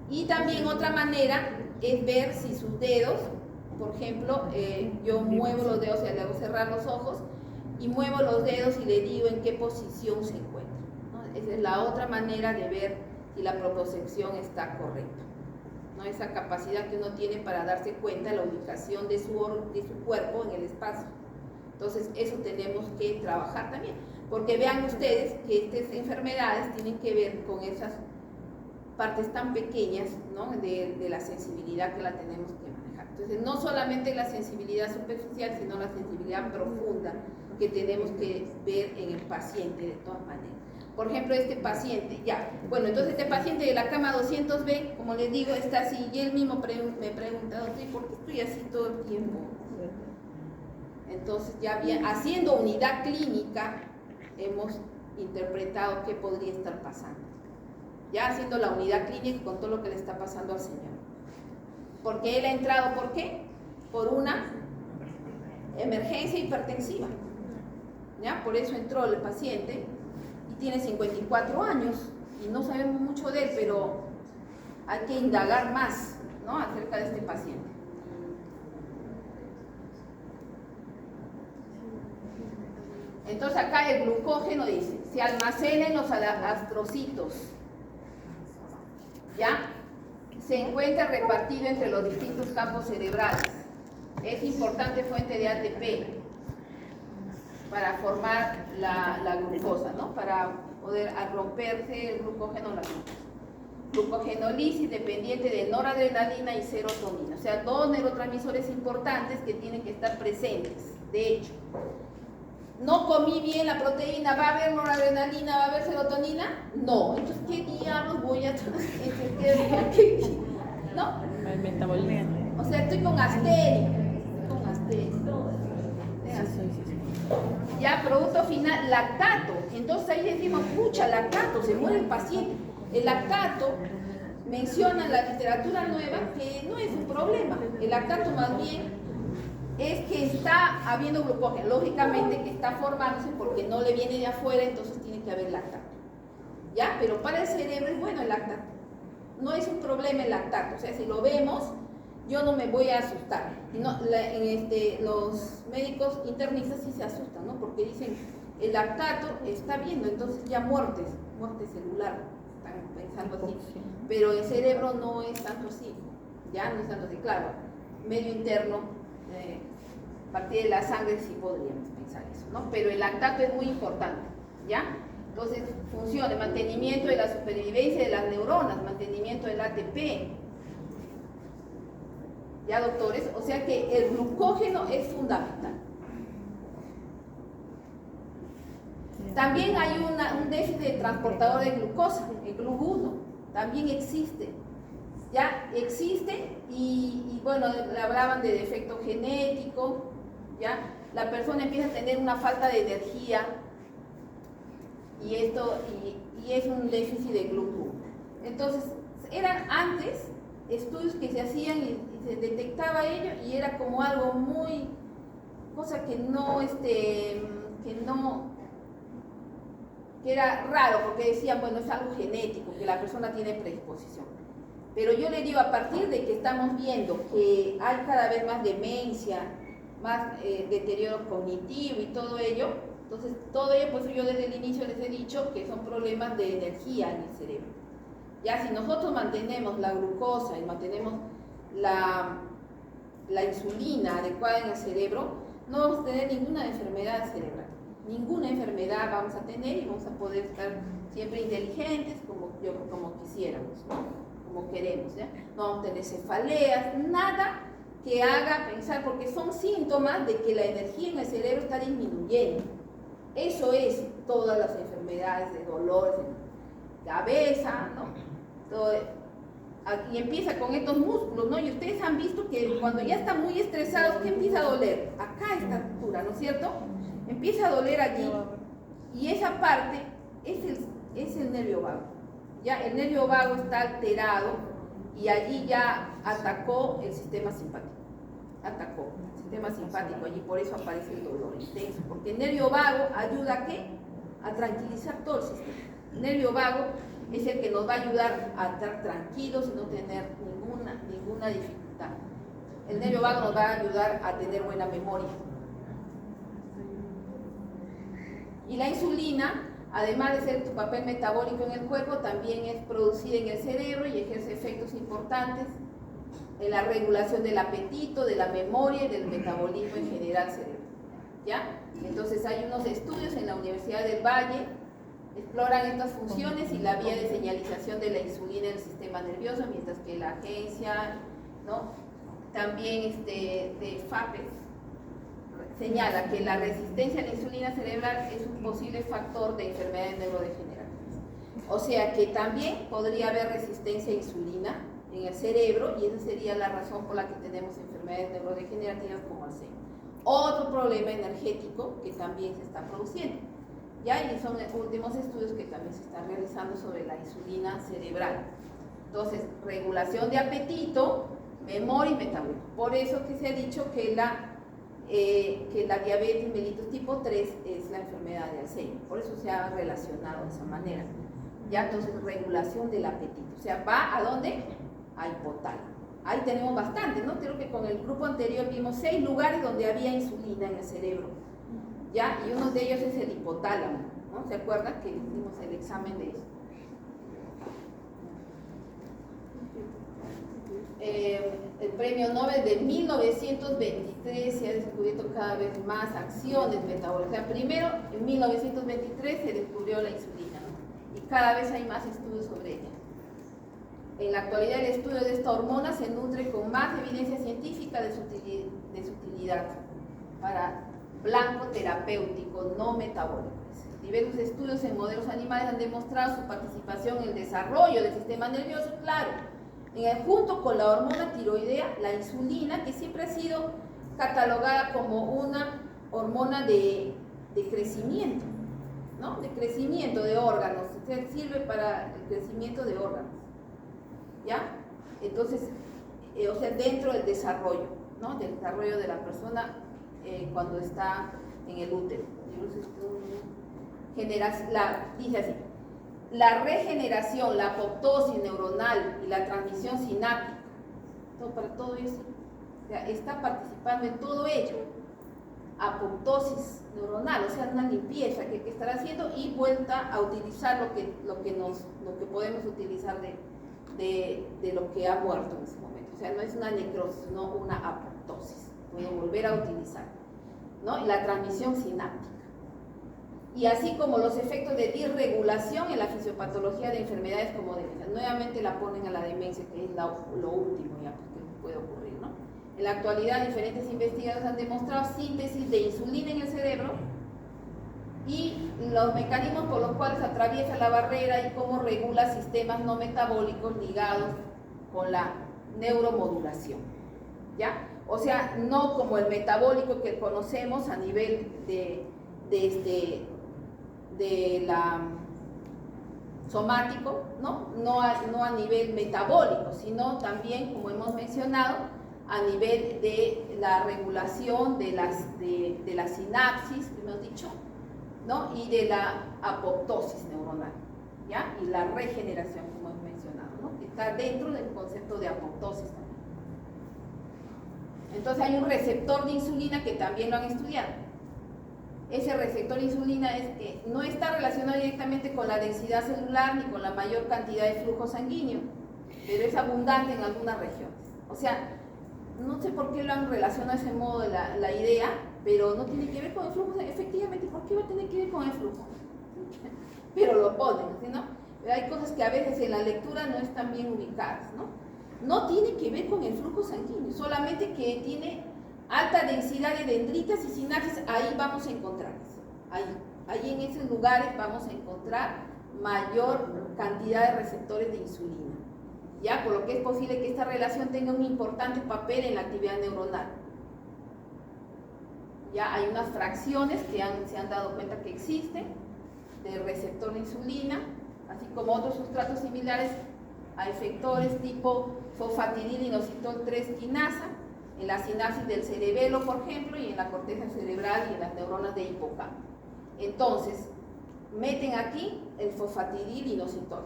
Y también otra manera es ver si sus dedos, por ejemplo, yo muevo los dedos y le hago cerrar los ojos y muevo los dedos y le digo en qué posición se encuentra, ¿no? Esa es la otra manera de ver si la propiocepción está correcta, ¿no? Esa capacidad que uno tiene para darse cuenta de la ubicación de su cuerpo en el espacio. Entonces eso tenemos que trabajar también, porque vean ustedes que estas enfermedades tienen que ver con esas partes tan pequeñas, ¿no? de la sensibilidad que la tenemos que manejar. Entonces no solamente la sensibilidad superficial, sino la sensibilidad profunda que tenemos que ver en el paciente de todas maneras. Por ejemplo, este paciente, ya, bueno, entonces este paciente de la cama 200B, como les digo, está así, y él mismo me pregunta, ¿por qué estoy así todo el tiempo? Entonces, ya bien, haciendo unidad clínica, hemos interpretado qué podría estar pasando. Ya haciendo la unidad clínica con todo lo que le está pasando al señor. Porque él ha entrado, ¿por qué? Por una emergencia hipertensiva. ¿Ya? Por eso entró el paciente. Tiene 54 años y no sabemos mucho de él, pero hay que indagar más, ¿no? Acerca de este paciente. Entonces acá el glucógeno dice, se almacena en los astrocitos, ¿ya? Se encuentra repartido entre los distintos campos cerebrales. Es importante fuente de ATP para formar la glucosa, ¿no? Para poder romperse el glucógeno, la glucosa. Glucogenólisis dependiente de noradrenalina y serotonina, o sea, dos neurotransmisores importantes que tienen que estar presentes. De hecho, no comí bien la proteína, ¿va a haber noradrenalina, va a haber serotonina? No, entonces, ¿qué diablos voy a ¿no? El metabolismo. O sea, estoy con asteria. Ya, producto final, lactato. Entonces ahí decimos, pucha, lactato, se muere el paciente. El lactato, menciona en la literatura nueva que no es un problema. El lactato más bien es que está habiendo glucógeno. Lógicamente que está formándose porque no le viene de afuera, entonces tiene que haber lactato. ¿Ya? Pero para el cerebro es bueno el lactato. No es un problema el lactato. O sea, si lo vemos, yo no me voy a asustar. No, los médicos internistas sí se asustan, ¿no? Porque dicen, el lactato está viendo, entonces ya muerte celular, están pensando así. Pero el cerebro no es tanto así, ya no es tanto así, claro. Medio interno, a partir de la sangre sí podríamos pensar eso, ¿no? Pero el lactato es muy importante, ¿ya? Entonces funciona, mantenimiento de la supervivencia de las neuronas, mantenimiento del ATP, ¿ya, doctores? O sea que el glucógeno es fundamental. También hay un déficit de transportador de glucosa, el GLUT1, también existe. Ya existe y bueno, le hablaban de defecto genético, ya la persona empieza a tener una falta de energía y es un déficit de GLUT1. Entonces, eran antes estudios que se hacían y se detectaba ello y era como algo muy, cosa que era raro, porque decían, bueno, es algo genético, que la persona tiene predisposición. Pero yo le digo, a partir de que estamos viendo que hay cada vez más demencia, más deterioro cognitivo y todo ello, entonces todo ello, pues yo desde el inicio les he dicho que son problemas de energía en el cerebro. Ya si nosotros mantenemos la glucosa y mantenemos la insulina adecuada en el cerebro, no vamos a tener ninguna enfermedad cerebral. Ninguna enfermedad vamos a tener y vamos a poder estar siempre inteligentes como quisiéramos, ¿no? Como queremos, ¿ya? No vamos a tener cefaleas, nada que haga pensar, porque son síntomas de que la energía en el cerebro está disminuyendo. Eso es todas las enfermedades de dolores de cabeza, ¿no? Todo, y empieza con estos músculos, ¿no? Y ustedes han visto que cuando ya están muy estresados, ¿qué empieza a doler? Acá a esta altura, ¿no es cierto? Empieza a doler allí y esa parte es el nervio vago. Ya el nervio vago está alterado y allí ya atacó el sistema simpático. Atacó el sistema simpático allí, por eso aparece el dolor intenso. Porque el nervio vago ayuda a ¿qué? A tranquilizar todo el sistema. El nervio vago es el que nos va a ayudar a estar tranquilos y no tener ninguna dificultad. El nervio vago nos va a ayudar a tener buena memoria. Y la insulina, además de ser su papel metabólico en el cuerpo, también es producida en el cerebro y ejerce efectos importantes en la regulación del apetito, de la memoria y del metabolismo en general cerebral. ¿Ya? Entonces hay unos estudios en la Universidad del Valle, exploran estas funciones y la vía de señalización de la insulina en el sistema nervioso, mientras que la agencia, ¿no? También de FAPES señala que la resistencia a la insulina cerebral es un posible factor de enfermedades neurodegenerativas. O sea que también podría haber resistencia a insulina en el cerebro y esa sería la razón por la que tenemos enfermedades neurodegenerativas como Alzheimer. Otro problema energético que también se está produciendo. ¿Ya? Y son los últimos estudios que también se están realizando sobre la insulina cerebral. Entonces, regulación de apetito, memoria y metabolismo. Por eso que se ha dicho que la diabetes mellitus tipo 3 es la enfermedad de Alzheimer. Por eso se ha relacionado de esa manera. Ya, entonces, regulación del apetito. O sea, ¿va a dónde? A hipotálamo. Ahí tenemos bastante, ¿no? Creo que con el grupo anterior vimos 6 lugares donde había insulina en el cerebro. ¿Ya? Y uno de ellos es el hipotálamo, ¿no? ¿Se acuerdan que hicimos el examen de eso? El premio Nobel de 1923 se ha descubierto cada vez más acciones metabólicas. O sea, primero, en 1923 se descubrió la insulina, ¿no? Y cada vez hay más estudios sobre ella. En la actualidad, el estudio de esta hormona se nutre con más evidencia científica de su utilidad para blanco terapéutico no metabólico. Diversos estudios en modelos animales han demostrado su participación en el desarrollo del sistema nervioso, claro, junto con la hormona tiroidea, la insulina, que siempre ha sido catalogada como una hormona de crecimiento, ¿no? De crecimiento de órganos, o sea, sirve para el crecimiento de órganos, ¿ya? Entonces, o sea, dentro del desarrollo, ¿no? Del desarrollo de la persona cuando está en el útero. Dice así: la regeneración, la apoptosis neuronal y la transmisión sináptica para todo eso. O sea, está participando en todo ello. Apoptosis neuronal, o sea, una limpieza que estará haciendo y vuelta a utilizar lo que podemos utilizar de lo que ha muerto en ese momento. O sea, no es una necrosis, sino una apoptosis. Puedo volver a utilizar, ¿no? Y la transmisión sináptica. Y así como los efectos de disregulación en la fisiopatología de enfermedades como demencia. Nuevamente la ponen a la demencia, que es lo último ya que puede ocurrir, ¿no? En la actualidad, diferentes investigadores han demostrado síntesis de insulina en el cerebro y los mecanismos por los cuales atraviesa la barrera y cómo regula sistemas no metabólicos ligados con la neuromodulación, ¿ya? O sea, no como el metabólico que conocemos a nivel de la somático, no a nivel metabólico, sino también, como hemos mencionado, a nivel de la regulación de la sinapsis, que hemos dicho, ¿no? Y de la apoptosis neuronal, ¿ya? Y la regeneración, como hemos mencionado, ¿no? Que está dentro del concepto de apoptosis también. Entonces hay un receptor de insulina que también lo han estudiado. Ese receptor de insulina no está relacionado directamente con la densidad celular ni con la mayor cantidad de flujo sanguíneo, pero es abundante en algunas regiones. O sea, no sé por qué lo han relacionado de ese modo la idea, pero no tiene que ver con el flujo. Efectivamente, ¿por qué va a tener que ver con el flujo? Pero lo ponen, ¿no? Hay cosas que a veces en la lectura no están bien ubicadas, ¿no? No tiene que ver con el flujo sanguíneo, solamente que tiene alta densidad de dendritas y sinapsis. Ahí vamos a encontrar eso. Ahí en esos lugares vamos a encontrar mayor cantidad de receptores de insulina. Ya, por lo que es posible que esta relación tenga un importante papel en la actividad neuronal. Ya hay unas fracciones que se han dado cuenta que existen del receptor de insulina, así como otros sustratos similares a efectores tipo fosfatidilinositol 3 quinasa, en la sinapsis del cerebelo, por ejemplo, y en la corteza cerebral y en las neuronas de hipocampo. Entonces, meten aquí el fosfatidilinositol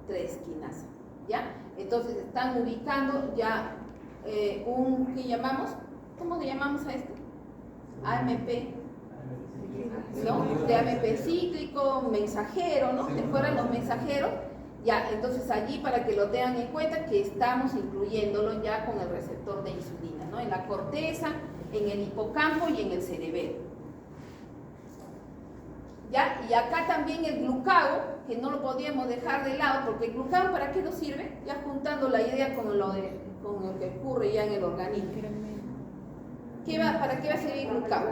3 quinasa. ¿Ya? Entonces están ubicando ya ¿qué llamamos? ¿Cómo le llamamos a esto? AMP, ¿no? De AMP cíclico, mensajero, ¿no? ¿Te acuerdan los mensajeros? Ya, entonces allí para que lo tengan en cuenta que estamos incluyéndolo ya con el receptor de insulina, ¿no? En la corteza, en el hipocampo y en el cerebelo. ¿Ya? Y acá también el glucago, que no lo podíamos dejar de lado, porque el glucago, ¿para qué nos sirve? Ya juntando la idea con lo que ocurre ya en el organismo. ¿Para qué va a servir el glucago?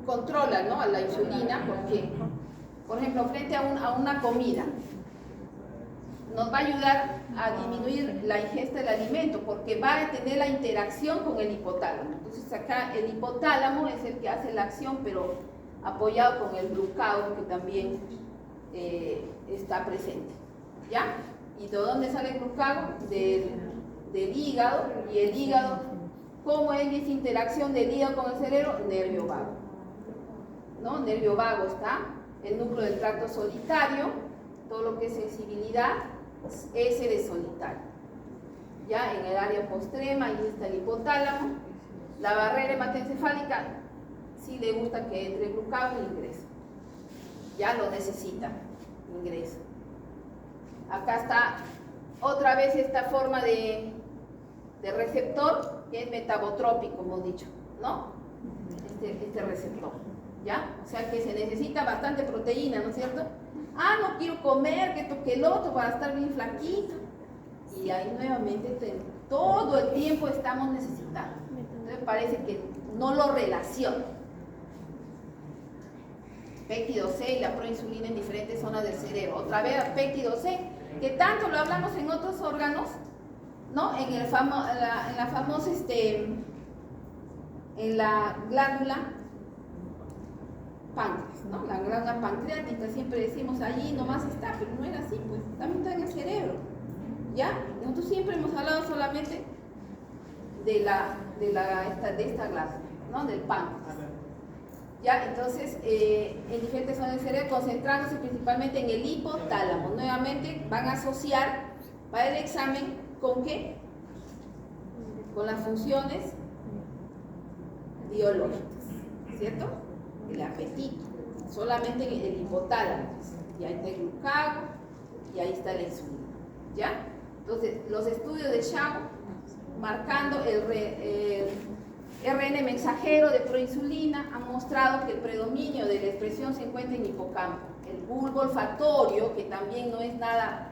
Controla, ¿no? A la insulina, porque, por ejemplo, frente a una comida, nos va a ayudar a disminuir la ingesta del alimento, porque va a tener la interacción con el hipotálamo. Entonces acá el hipotálamo es el que hace la acción, pero apoyado con el glucago, que también está presente, ¿ya? ¿Y de dónde sale el glucago? Del hígado, y el hígado, ¿cómo es esa interacción del hígado con el cerebro? Nervio vago, ¿no? Nervio vago está, el núcleo del tracto solitario, todo lo que es sensibilidad, S de solitario. Ya en el área postrema, ahí está el hipotálamo. La barrera hematoencefálica, sí le gusta que entre el glucago y ingrese. Ya lo necesita, ingresa. Acá está otra vez esta forma de receptor, que es metabotrópico, como hemos dicho, ¿no? Este receptor, ¿ya? O sea que se necesita bastante proteína, ¿no es cierto? Ah, no quiero comer, que esto, que el otro, para estar bien flaquito. Y ahí nuevamente todo el tiempo estamos necesitando. Entonces parece que no lo relaciona. Péptido C y la proinsulina en diferentes zonas del cerebro. Otra vez péptido C, que tanto lo hablamos en otros órganos, ¿no? En la famosa, en la glándula páncreas, ¿no? La glándula pancreática, siempre decimos allí nomás está, pero no era así, pues también está en el cerebro, ¿ya? Nosotros siempre hemos hablado solamente de esta glándula, ¿no? Del páncreas, ¿ya? Entonces, en diferentes zonas del cerebro, concentrándose principalmente en el hipotálamo. Nuevamente van a asociar para el examen, ¿con qué? Con las funciones biológicas, ¿cierto? El apetito, solamente en el hipotálamo, y ahí está el glucago, y ahí está la insulina, ¿ya? Entonces, los estudios de Shao, marcando el RN mensajero de proinsulina, han mostrado que el predominio de la expresión se encuentra en hipocampo. El bulbo olfatorio, que también no es nada,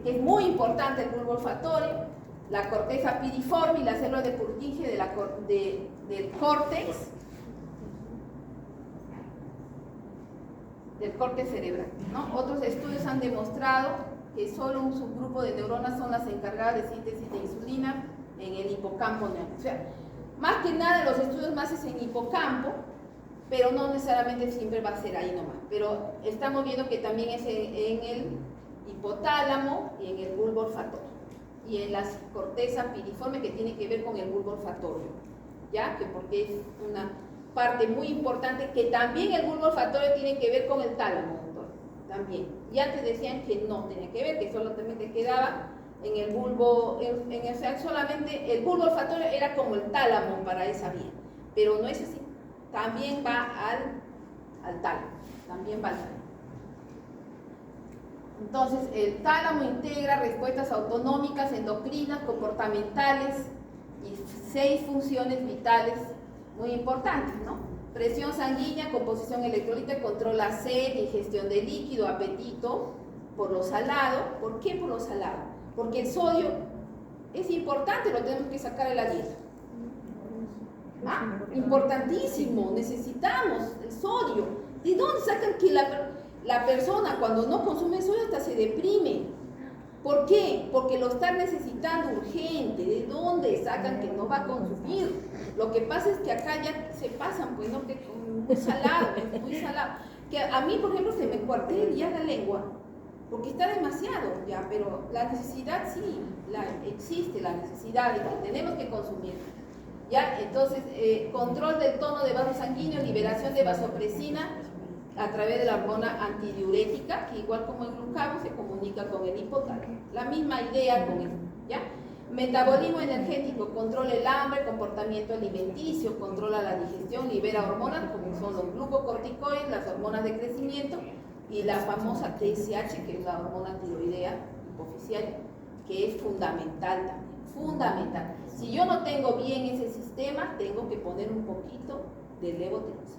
que es muy importante el bulbo olfatorio, la corteza piriforme y la célula de Purkinje del córtex cerebral, ¿no? Otros estudios han demostrado que solo un subgrupo de neuronas son las encargadas de síntesis de insulina en el hipocampo. O sea, más que nada los estudios más es en hipocampo, pero no necesariamente siempre va a ser ahí nomás. Pero estamos viendo que también es en el hipotálamo y en el bulbo olfatorio. Y en la corteza piriforme, que tiene que ver con el bulbo olfatorio, ¿ya? Que porque es una parte muy importante, que también el bulbo olfatorio tiene que ver con el tálamo, doctor, también. Y antes decían que no tenía que ver, que solamente quedaba en el bulbo, solamente el bulbo olfatorio era como el tálamo para esa vía, pero no es así, también va al tálamo, también va al tálamo. Entonces, el tálamo integra respuestas autonómicas, endocrinas, comportamentales y 6 funciones vitales muy importantes, ¿no? Presión sanguínea, composición electrolítica, controla sed, ingestión de líquido, apetito, por lo salado. ¿Por qué por lo salado? Porque el sodio es importante, lo tenemos que sacar de la dieta. Importantísimo, necesitamos el sodio. ¿De dónde sacan que la persona cuando no consume sodio hasta se deprime? ¿Por qué? Porque lo están necesitando urgente. ¿De dónde sacan que no va a consumir? Lo que pasa es que acá ya se pasan, pues no, que muy salado, es muy salado. Que a mí, por ejemplo, se me cuartea ya la lengua, porque está demasiado ya, pero la necesidad sí, existe la necesidad de que tenemos que consumir. ¿Ya? Entonces, control del tono de vaso sanguíneo, liberación de vasopresina a través de la hormona antidiurética, que igual como el glucago se comunica con el hipotálamo. La misma idea con esto, ¿ya? Metabolismo energético, controla el hambre, comportamiento alimenticio, controla la digestión, libera hormonas como son los glucocorticoides, las hormonas de crecimiento y la famosa TSH, que es la hormona tiroidea hipoficial, que es fundamental también, fundamental. Si yo no tengo bien ese sistema, tengo que poner un poquito de levotirosina.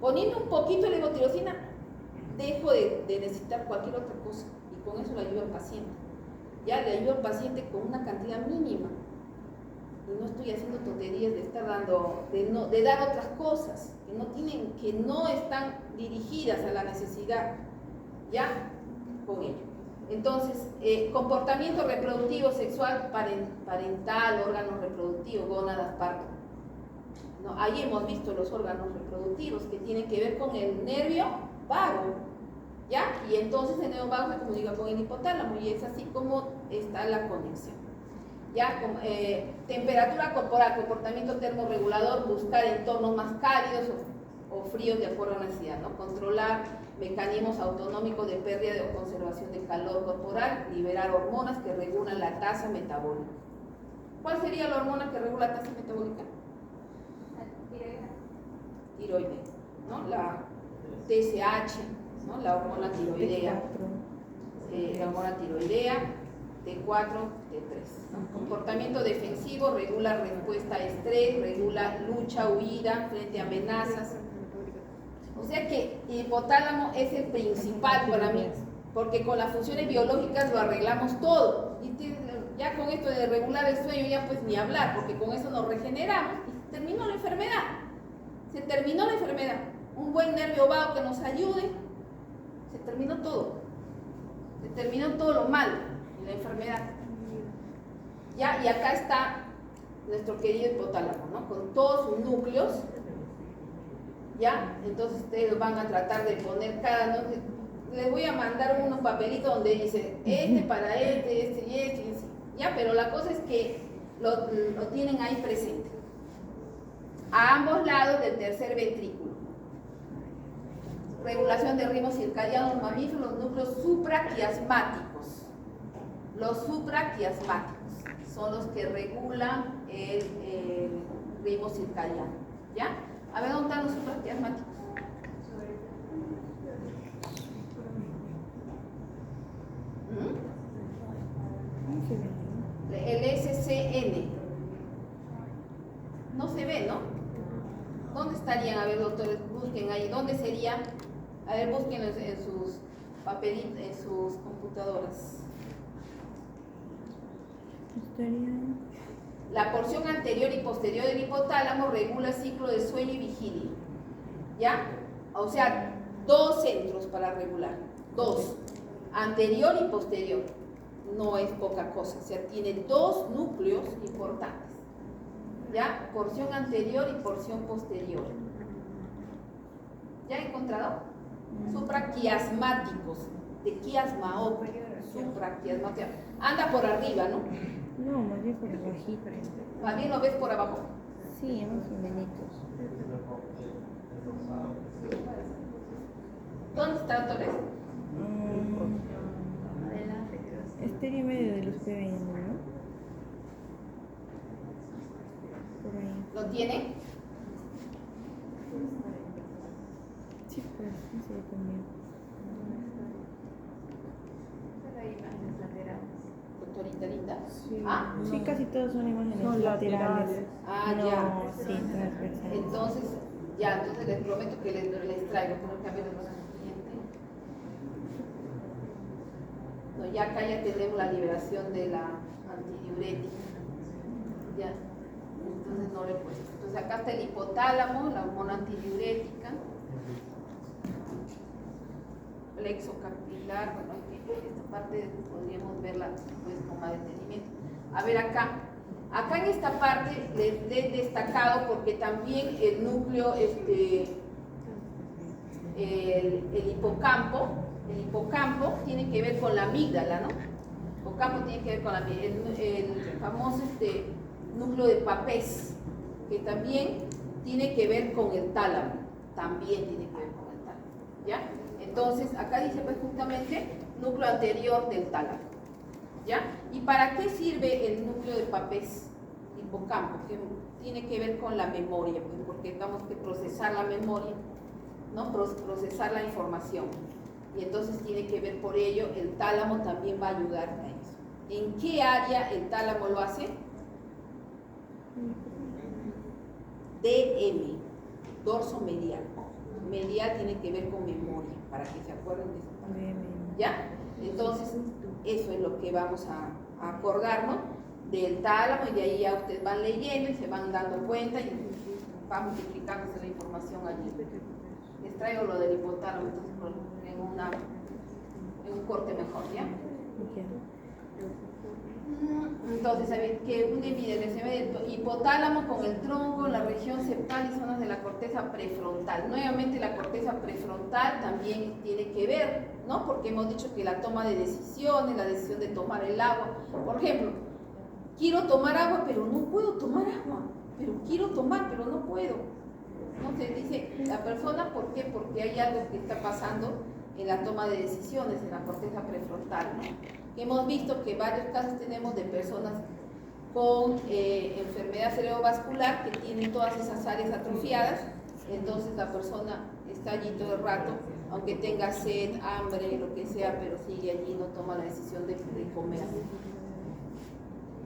Poniendo un poquito de levotirosina, dejo de necesitar cualquier otra cosa y con eso le ayudo al paciente. Ya le ayudo al paciente con una cantidad mínima y no estoy haciendo tonterías de estar dando, de dar otras cosas que no están dirigidas a la necesidad, ya, con ello. Entonces, comportamiento reproductivo sexual parental, órganos reproductivos, gónadas, parto. ¿No? Ahí hemos visto los órganos reproductivos que tienen que ver con el nervio vago, ¿ya? Y entonces el nervio vago se comunica con el hipotálamo y es así como está la conexión. ¿Ya? Temperatura corporal, comportamiento termorregulador, buscar entornos más cálidos o fríos de acuerdo a la necesidad, ¿no? Controlar mecanismos autonómicos de pérdida o conservación de calor corporal, liberar hormonas que regulan la tasa metabólica. ¿Cuál sería la hormona que regula la tasa metabólica? Tiroidea, ¿no? La TSH, ¿no? La hormona tiroidea, la hormona tiroidea, T4, T3. ¿No? Comportamiento defensivo, regula respuesta a estrés, regula lucha, huida frente a amenazas. O sea que el hipotálamo es el principal para mí, porque con las funciones biológicas lo arreglamos todo. Y ya con esto de regular el sueño, ya pues ni hablar, porque con eso nos regeneramos y se terminó la enfermedad. Se terminó la enfermedad. Un buen nervio vago que nos ayude, se terminó todo. Se terminó todo lo malo en la enfermedad. Ya, y acá está nuestro querido hipotálamo, ¿no? Con todos sus núcleos. ¿Ya? Entonces ustedes van a tratar de poner cada núcleo. Les voy a mandar unos papelitos donde dice este para este y este. ¿Ya? Pero la cosa es que lo tienen ahí presente. A ambos lados del tercer ventrículo. Regulación de ritmos circadianos, mamíferos, los núcleos supraquiasmáticos. Los supraquiasmáticos son los que regulan el ritmo circadiano, ¿ya? A ver, ¿dónde están los supraquiasmáticos? El SCN. No se ve, ¿no? ¿Dónde estarían? A ver, doctores, busquen ahí. ¿Dónde sería? A ver, busquen en sus papelitos, en sus computadoras. La porción anterior y posterior del hipotálamo regula el ciclo de sueño y vigilia. ¿Ya? O sea, dos centros para regular. Dos. Anterior y posterior. No es poca cosa. O sea, tiene dos núcleos importantes. ¿Ya? Porción anterior y porción posterior. ¿Ya he encontrado? Supraquiasmáticos. De quiasmao. Supraquiasmáticos. Anda por arriba, ¿no? No, más bien por abajito. ¿Más bien lo ves por abajo? Sí, más o menos. ¿Dónde está, doctores? Estaría en medio de los PBN, ¿no? Por ahí. ¿Lo tiene? Sí, pues, no sé también. Doctorita linda. Sí. Ah, Sí, casi todos son imágenes Son laterales. Ah, no, ya. sí, transversales. Entonces, ya, entonces les prometo que les traigo, pero que a ver lo siguiente. No, ya acá ya tenemos la liberación de la antidiurética. Ya, entonces no le he puesto. Entonces acá está el hipotálamo, la hormona antidiurética. Plexo capilar, bueno, esta parte podríamos verla pues con más detenimiento. A ver acá en esta parte les he destacado porque también el núcleo, el hipocampo tiene que ver con la amígdala, ¿no? El hipocampo tiene que ver con la amígdala, el famoso núcleo de Papez, que también tiene que ver con el tálamo, también tiene que ver con el tálamo, ¿ya? Entonces, acá dice pues justamente núcleo anterior del tálamo, ¿ya? ¿Y para qué sirve el núcleo de Papez? Hipocampo, que tiene que ver con la memoria, pues, porque tenemos que procesar la memoria, ¿no? Procesar la información. Y entonces tiene que ver por ello, el tálamo también va a ayudar a eso. ¿En qué área el tálamo lo hace? DM, dorso medial. Medial tiene que ver con memoria, para que se acuerden de eso. ¿Ya? Entonces, eso es lo que vamos a acordarnos del tálamo, y de ahí ya ustedes van leyendo y se van dando cuenta y va multiplicándose la información allí. Les traigo lo del hipotálamo, entonces en un corte mejor, ¿ya? Entonces, ¿saben que una evidencia del hipotálamo con el tronco, la región septal y zonas de la corteza prefrontal? Nuevamente la corteza prefrontal también tiene que ver, ¿no? Porque hemos dicho que la toma de decisiones, la decisión de tomar el agua, por ejemplo, quiero tomar agua pero no puedo tomar agua, pero quiero tomar pero no puedo. ¿No? Se dice la persona, ¿por qué? Porque hay algo que está pasando en la toma de decisiones en la corteza prefrontal, ¿no? Hemos visto que varios casos tenemos de personas con enfermedad cerebrovascular que tienen todas esas áreas atrofiadas, entonces la persona está allí todo el rato, aunque tenga sed, hambre, lo que sea, pero sigue allí, no toma la decisión de comer.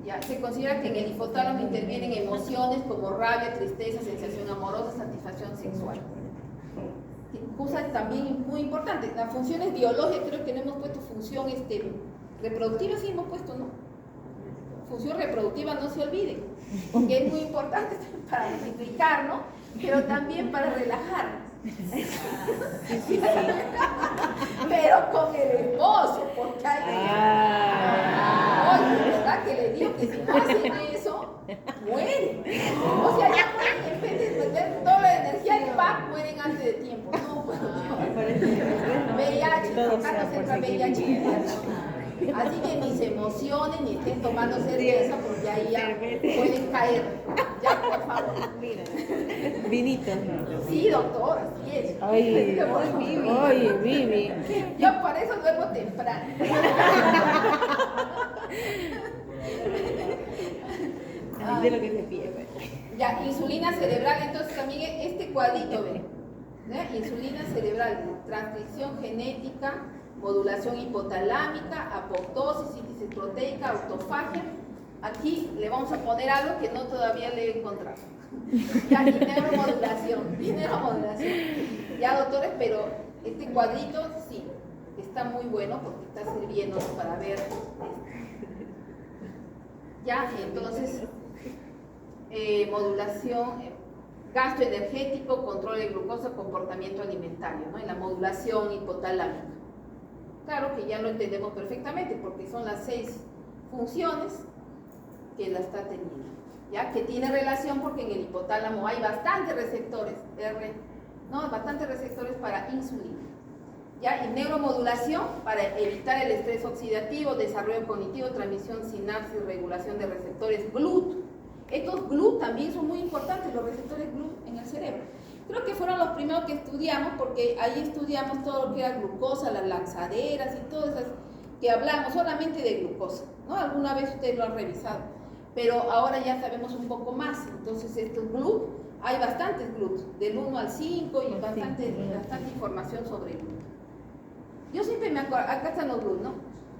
Ya, se considera que en el hipotálamo intervienen emociones como rabia, tristeza, sensación amorosa, satisfacción sexual. Cosas también muy importantes. Las funciones biológicas, creo que no hemos puesto función reproductiva, sí hemos puesto, ¿no? Función reproductiva, no se olviden, porque es muy importante para multiplicar, ¿no? Pero también para relajar. Pero con el esposo, porque hay oye, ¿verdad? Que le digo que si no hacen eso, mueren. O sea, ya mueren, en vez de meter toda la energía en paz, mueren antes de tiempo. No, pues, VIH, acá no se entra VIH. Así que mis emociones ni estén tomando cerveza porque ahí ya pueden caer. Ya, por favor. Vinito. Sí, doctor, así es. Oye, Vivi. Yo por eso duermo temprano. De lo que se pide. Ya, insulina cerebral, entonces también este cuadrito, ¿ven? ¿Ya? Insulina cerebral, transcripción genética, modulación hipotalámica, apoptosis, síntesis proteica, autofagia. Aquí le vamos a poner algo que no todavía le he encontrado. Ya, y neuromodulación. Ya, doctores, pero este cuadrito sí, está muy bueno porque está sirviéndonos para ver. Ya, entonces, modulación, gasto energético, control de glucosa, comportamiento alimentario, ¿no? Y la modulación hipotalámica. Claro que ya lo entendemos perfectamente porque son las 6 funciones que la está teniendo, ¿ya? Que tiene relación porque en el hipotálamo hay bastantes receptores, bastantes receptores para insulina. ¿Ya? Y neuromodulación para evitar el estrés oxidativo, desarrollo cognitivo, transmisión, sinapsis, regulación de receptores GLUT. Estos GLUT también son muy importantes, los receptores GLUT en el cerebro. Creo que fueron los primeros que estudiamos porque ahí estudiamos todo lo que era glucosa, las laxaderas y todas esas que hablamos solamente de glucosa, ¿no? Alguna vez ustedes lo han revisado, pero ahora ya sabemos un poco más. Entonces estos GLUT, hay bastantes GLUT, del 1 al 5 y bastante información sobre el GLUT. Yo siempre me acuerdo, acá están los GLUT, ¿no?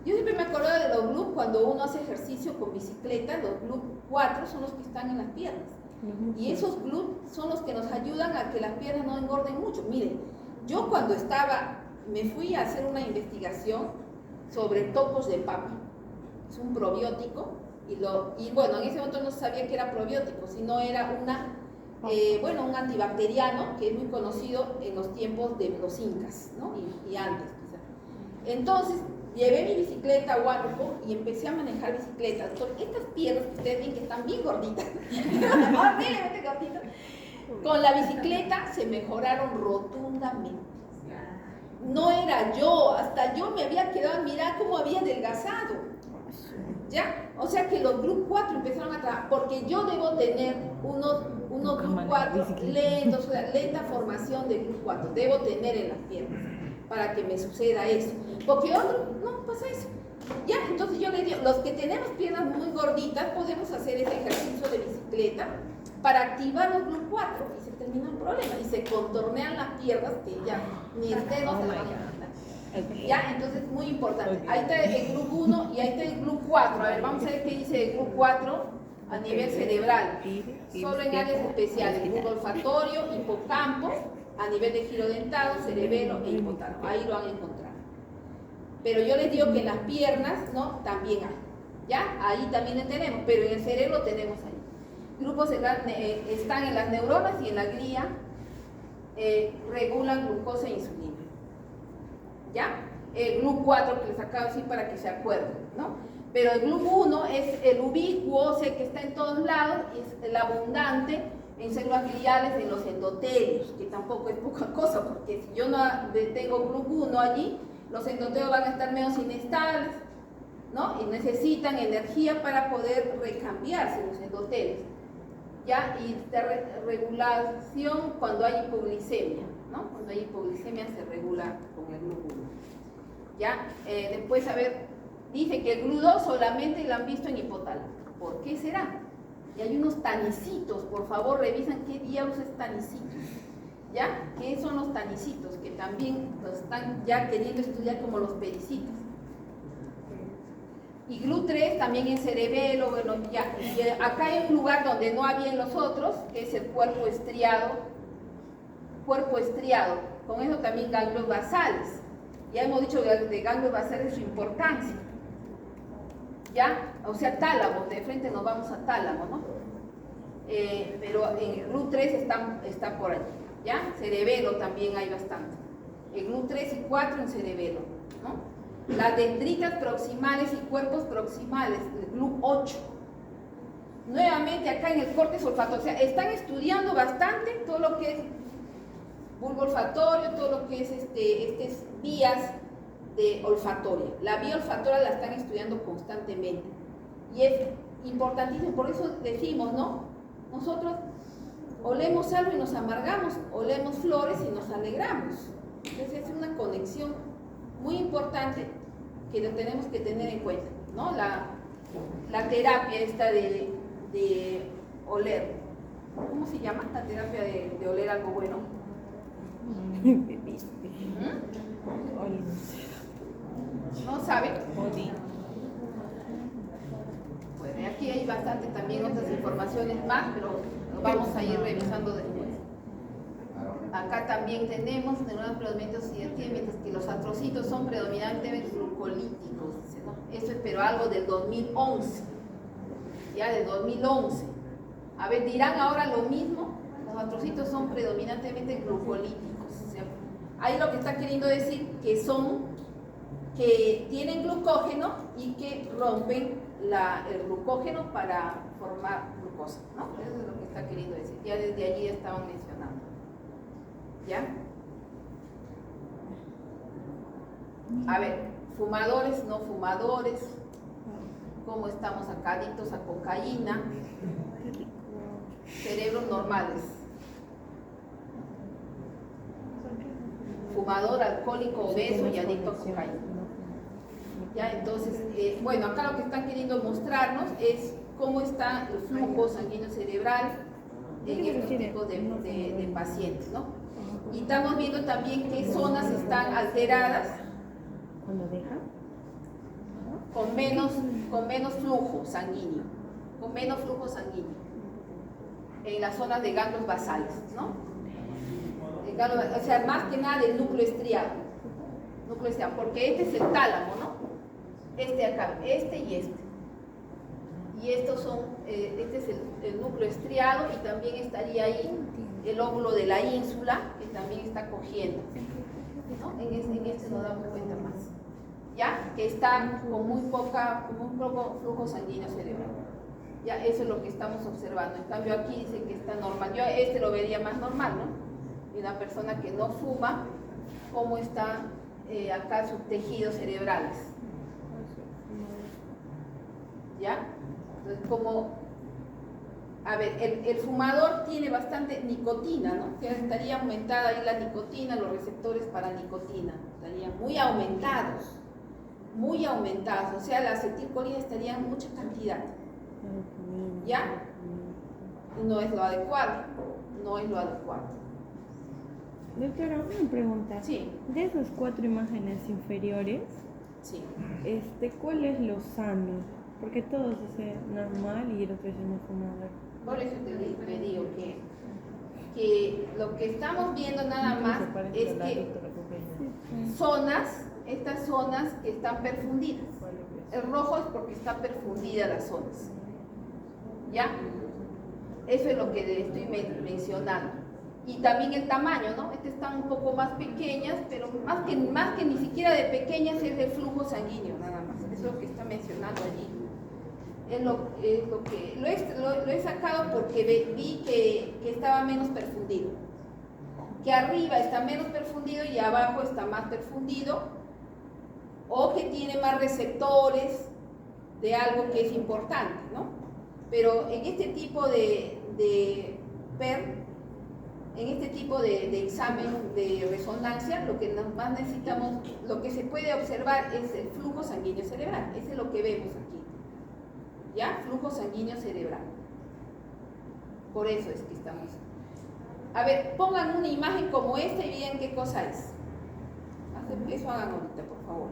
Yo siempre me acuerdo de los GLUT cuando uno hace ejercicio con bicicleta, los GLUT 4 son los que están en las piernas. Y esos GLUT son los que nos ayudan a que las piernas no engorden mucho. Miren, yo cuando me fui a hacer una investigación sobre topos de papa. Es un probiótico, y bueno, en ese momento no sabía que era probiótico, sino era un antibacteriano que es muy conocido en los tiempos de los incas, ¿no? Y antes quizás. Entonces, llevé mi bicicleta a Huánuco y empecé a manejar bicicletas. Estas piernas que ustedes ven que están bien gorditas, horriblemente gorditas, con la bicicleta se mejoraron rotundamente. No era yo, hasta yo me había quedado a mirar cómo había adelgazado. ¿Ya? O sea que los GLUT 4 empezaron a trabajar, porque yo debo tener unos GLUT 4 lentos, o sea, lenta formación de GLUT 4, debo tener en las piernas para que me suceda eso. Porque otros, no pasa eso. Ya, entonces yo les digo, los que tenemos piernas muy gorditas podemos hacer ese ejercicio de bicicleta para activar los GLUT 4 y se termina el problema y se contornean las piernas que ya ni ustedes no se van a imaginar. Ya, entonces es muy importante. Ahí está el GLUT 1 y ahí está el GLUT 4. A ver, vamos a ver qué dice el GLUT 4 a nivel cerebral. Solo en áreas especiales, bulbo olfatorio, hipocampo, a nivel de giro dentado, cerebelo e hipotálamo. Ahí lo van a encontrar. Pero yo les digo que en las piernas, ¿no? También hay. ¿Ya? Ahí también lo tenemos, pero en el cerebro tenemos ahí. Grupos están en las neuronas y en la glía, regulan glucosa e insulina. ¿Ya? El GLUT 4 que les acabo de decir para que se acuerden, ¿no? Pero el GLUT 1 es el ubicuo, o sea, que está en todos lados, es el abundante en células gliales, en los endotelios, que tampoco es poca cosa, porque si yo no tengo GLUT 1 allí, los endotelios van a estar menos inestables, ¿no? Y necesitan energía para poder recambiarse los endotelios. ¿Ya? Y regulación cuando hay hipoglicemia, ¿no? Cuando hay hipoglicemia se regula con el GLUT 1. ¿Ya? Después, a ver, dice que el GLUT 2 solamente lo han visto en hipotálamo. ¿Por qué será? Y hay unos tanicitos, por favor, revisan qué diablos es tanicitos. ¿Ya? ¿Qué son los tanicitos? Que también los están ya queriendo estudiar como los pericitos. Y GLUT 3 también en cerebelo, bueno, ya. Y acá hay un lugar donde no había en los otros, que es el cuerpo estriado. Cuerpo estriado, con eso también ganglios basales. Ya hemos dicho de ganglios basales su importancia. ¿Ya? O sea, tálamo, de frente nos vamos a tálamo, ¿no? Pero en el GLUT 3 está por ahí. ¿Ya? Cerebelo también hay bastante. El GLUT 3 y 4 en cerebelo, ¿no? Las dendritas proximales y cuerpos proximales, el GLUT 8. Nuevamente acá en el córtex olfatorio, o sea, están estudiando bastante todo lo que es bulbo olfatorio, todo lo que es vías de olfatoria. La vía olfatoria la están estudiando constantemente y es importantísimo, por eso decimos, ¿no? Nosotros olemos algo y nos amargamos, olemos flores y nos alegramos. Entonces es una conexión muy importante que lo tenemos que tener en cuenta, ¿no? la terapia esta de oler. ¿Cómo se llama la terapia de oler algo bueno? ¿No sabe? Bueno, y aquí hay bastante también otras informaciones más, pero lo vamos a ir revisando después. Acá también tenemos neuronas predominantes oxidativas, mientras que los astrocitos son predominantemente glucolíticos. Dice, ¿no? Eso es pero algo del 2011, ya de 2011. A ver, dirán ahora lo mismo, los astrocitos son predominantemente glucolíticos. O sea, ahí lo que está queriendo decir que tienen glucógeno y que rompen el glucógeno para formar glucosa, ¿no? Eso es lo que está queriendo decir. Ya desde allí estaban mencionando. ¿Ya? A ver, fumadores, no fumadores, ¿cómo estamos acá? Adictos a cocaína, cerebros normales, fumador, alcohólico, obeso y adicto a cocaína. Ya, entonces, bueno, acá lo que están queriendo mostrarnos es cómo está el flujo sanguíneo cerebral en estos tipos de pacientes, ¿no? Y estamos viendo también qué zonas están alteradas con menos flujo sanguíneo, en las zonas de ganglios basales, ¿no? O sea, más que nada del núcleo estriado, porque este es el tálamo, ¿no? Este acá, este y este. Y estos son, este es el núcleo estriado y también estaría ahí el óvulo de la ínsula, que también está cogiendo, ¿no? En este nos damos cuenta más, ¿ya? Que está con muy poco flujo sanguíneo cerebral. Ya, eso es lo que estamos observando. En cambio aquí dice que está normal. Yo este lo vería más normal, ¿no? Y una persona que no fuma, ¿cómo está acá sus tejidos cerebrales? ¿Ya? Entonces, a ver, el fumador tiene bastante nicotina, ¿no? O sea, estaría aumentada ahí la nicotina, los receptores para nicotina, estarían muy aumentados, o sea, la acetilcolina estaría en mucha cantidad, ¿ya? No es lo adecuado. Doctora, una pregunta. Sí. De esas 4 imágenes inferiores, Sí. ¿Cuál es lo sano? Porque todos dicen normal y el otro dice no fumador. Por eso te digo que lo que estamos viendo nada más es que estas zonas que están perfundidas. El rojo es porque está perfundida las zonas. ¿Ya? Eso es lo que le estoy mencionando. Y también el tamaño, ¿no? Estas están un poco más pequeñas, pero más que ni siquiera de pequeñas es de flujo sanguíneo, nada más. Es lo que está mencionando allí. Lo he sacado porque vi que estaba menos perfundido. Que arriba está menos perfundido y abajo está más perfundido. O que tiene más receptores de algo que es importante, ¿no? Pero en este tipo de examen de resonancia, lo que más necesitamos, lo que se puede observar es el flujo sanguíneo cerebral. Ese es lo que vemos aquí. ¿Ya? Flujo sanguíneo cerebral. Por eso es que estamos. A ver, pongan una imagen como esta y vean qué cosa es. Eso hagan ahorita, por favor.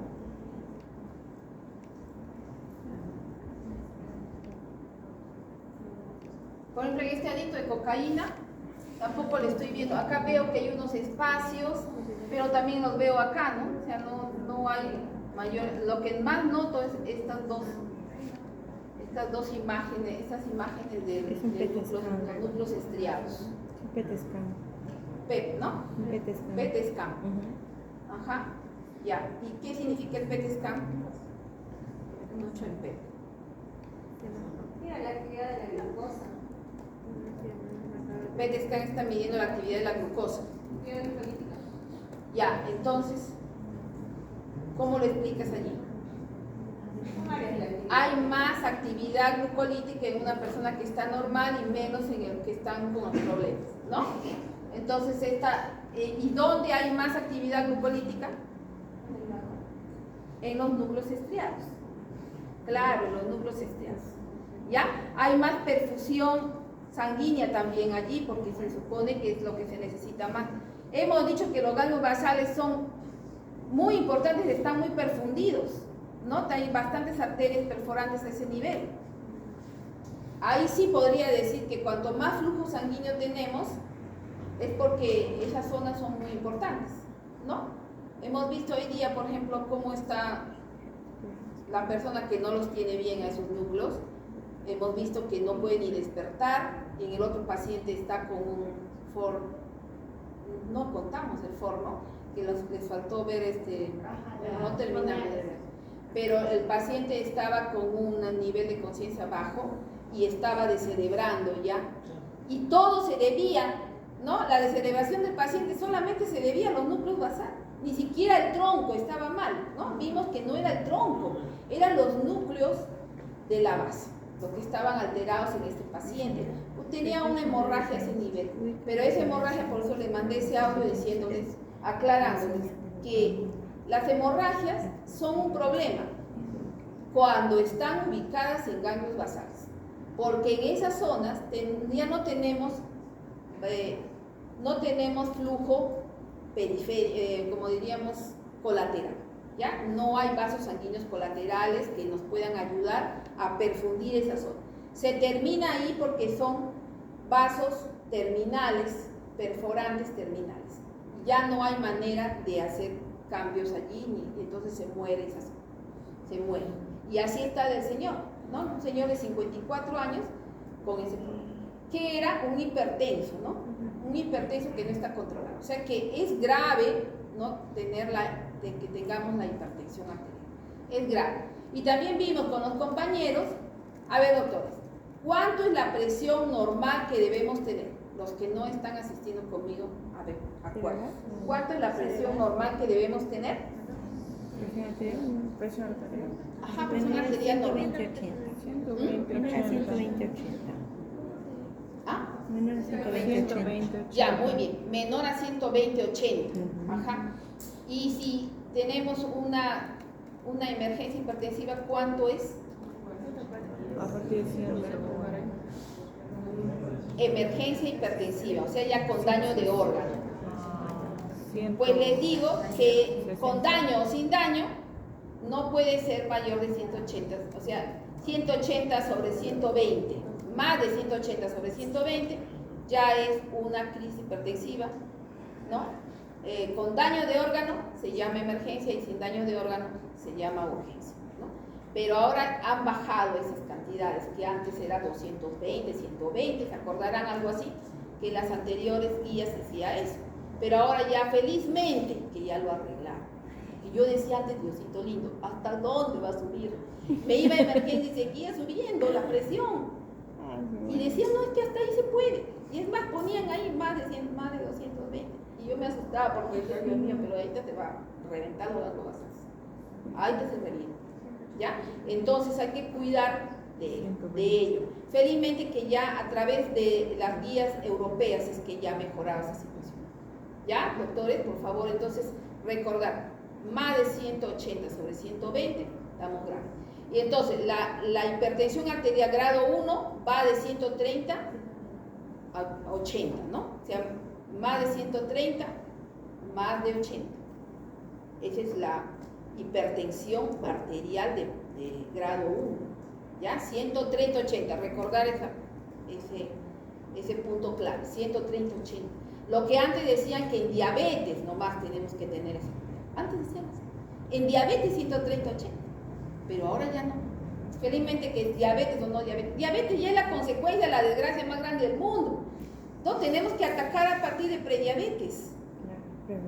Por ejemplo, en este adicto de cocaína, tampoco le estoy viendo. Acá veo que hay unos espacios, pero también los veo acá, ¿no? O sea, no hay mayor. Lo que más noto es estas dos imágenes, estas imágenes de los núcleos estriados. PET scan. PET, ¿no? PET scan. PET scan. Ajá. Ya. ¿Y qué significa el PET scan? Mucho el PET. Mira la actividad de la glucosa. PET scan está midiendo la actividad de la glucosa. Ya, entonces, ¿cómo lo explicas allí? Hay más actividad glucolítica en una persona que está normal y menos en el que están con los problemas, ¿no? Entonces, ¿y dónde hay más actividad glucolítica? En los núcleos estriados. Claro, los núcleos extensos. ¿Ya? Hay más perfusión sanguínea también allí porque se supone que es lo que se necesita más. Hemos dicho que los ganglios basales son muy importantes, están muy perfundidos, ¿no? Hay bastantes arterias perforantes a ese nivel. Ahí sí podría decir que cuanto más flujo sanguíneo tenemos, es porque esas zonas son muy importantes, ¿no? Hemos visto hoy día, por ejemplo, cómo está la persona que no los tiene bien a esos núcleos. Hemos visto que no puede ni despertar, y en el otro paciente está con un FOR, no contamos el FOR, ¿no? Que les faltó ver no terminamos de ver. Pero el paciente estaba con un nivel de conciencia bajo y estaba descerebrando ya. Y todo se debía, ¿no? La descerebración del paciente solamente se debía a los núcleos basales. Ni siquiera el tronco estaba mal, ¿no? Vimos que no era el tronco, eran los núcleos de la base, los que estaban alterados en este paciente. Tenía una hemorragia a ese nivel, pero esa hemorragia, por eso les mandé ese audio diciéndoles, aclarándoles que las hemorragias son un problema cuando están ubicadas en ganglios basales, porque en esas zonas ya no tenemos flujo periférico, como diríamos, colateral, ¿ya? No hay vasos sanguíneos colaterales que nos puedan ayudar a perfundir esa zona. Se termina ahí porque son vasos terminales, perforantes terminales. Ya no hay manera de hacer cambios allí, y entonces se muere esa zona, se muere. Y así está el señor, ¿no? Un señor de 54 años con ese problema, que era un hipertenso, ¿no? Un hipertenso que no está controlado. O sea que es grave, ¿no? Que tengamos la hipertensión arterial. Es grave. Y también vimos con los compañeros, a ver, doctores, ¿cuánto es la presión normal que debemos tener? Los que no están asistiendo conmigo, a ver, acuérdense. ¿Cuánto es la presión normal que debemos tener? Presión arterial. Ajá, presión arterial normal. 120, Menor a 80. 120, 80. ¿Ah? Menor a 120, 80. Ya, muy bien. Menor a 120, 80. Ajá. Y si tenemos una emergencia hipertensiva, ¿cuánto es? A partir de 100. Emergencia hipertensiva, o sea, ya con daño de órgano. 100. Pues les digo que con daño o sin daño no puede ser mayor de 180, o sea, 180 sobre 120, más de 180 sobre 120, ya es una crisis hipertensiva, ¿no? Con daño de órgano se llama emergencia y sin daño de órgano se llama urgencia, ¿no? Pero ahora han bajado esas cantidades, que antes era 220, 120, ¿se acordarán algo así? Que las anteriores guías decía eso. Pero ahora ya felizmente que ya lo arreglaron. Y yo decía antes, Diosito lindo, ¿hasta dónde va a subir? Me iba a emergencia y seguía subiendo la presión. Y decían, no, es que hasta ahí se puede. Y es más, ponían ahí más de 220. Y yo me asustaba porque decía, Dios mío, pero ahí te va a reventar los ganglios basales. Ahí te se revienta. ¿Ya? Entonces hay que cuidar de ello. Felizmente que ya a través de las guías europeas es que ya ha mejorado esa situación. ¿Ya, doctores? Por favor, entonces, recordar, más de 180 sobre 120, estamos graves. Y entonces, la hipertensión arterial grado 1 va de 130 a 80, ¿no? O sea, más de 130, más de 80. Esa es la hipertensión arterial de grado 1, ¿ya? 130, 80, recordar ese punto clave, 130, 80. Lo que antes decían que en diabetes nomás tenemos que tener eso. Antes decíamos, en diabetes 130, 80, pero ahora ya no. Felizmente que es diabetes o no diabetes. Diabetes ya es la consecuencia de la desgracia más grande del mundo. No tenemos que atacar a partir de prediabetes.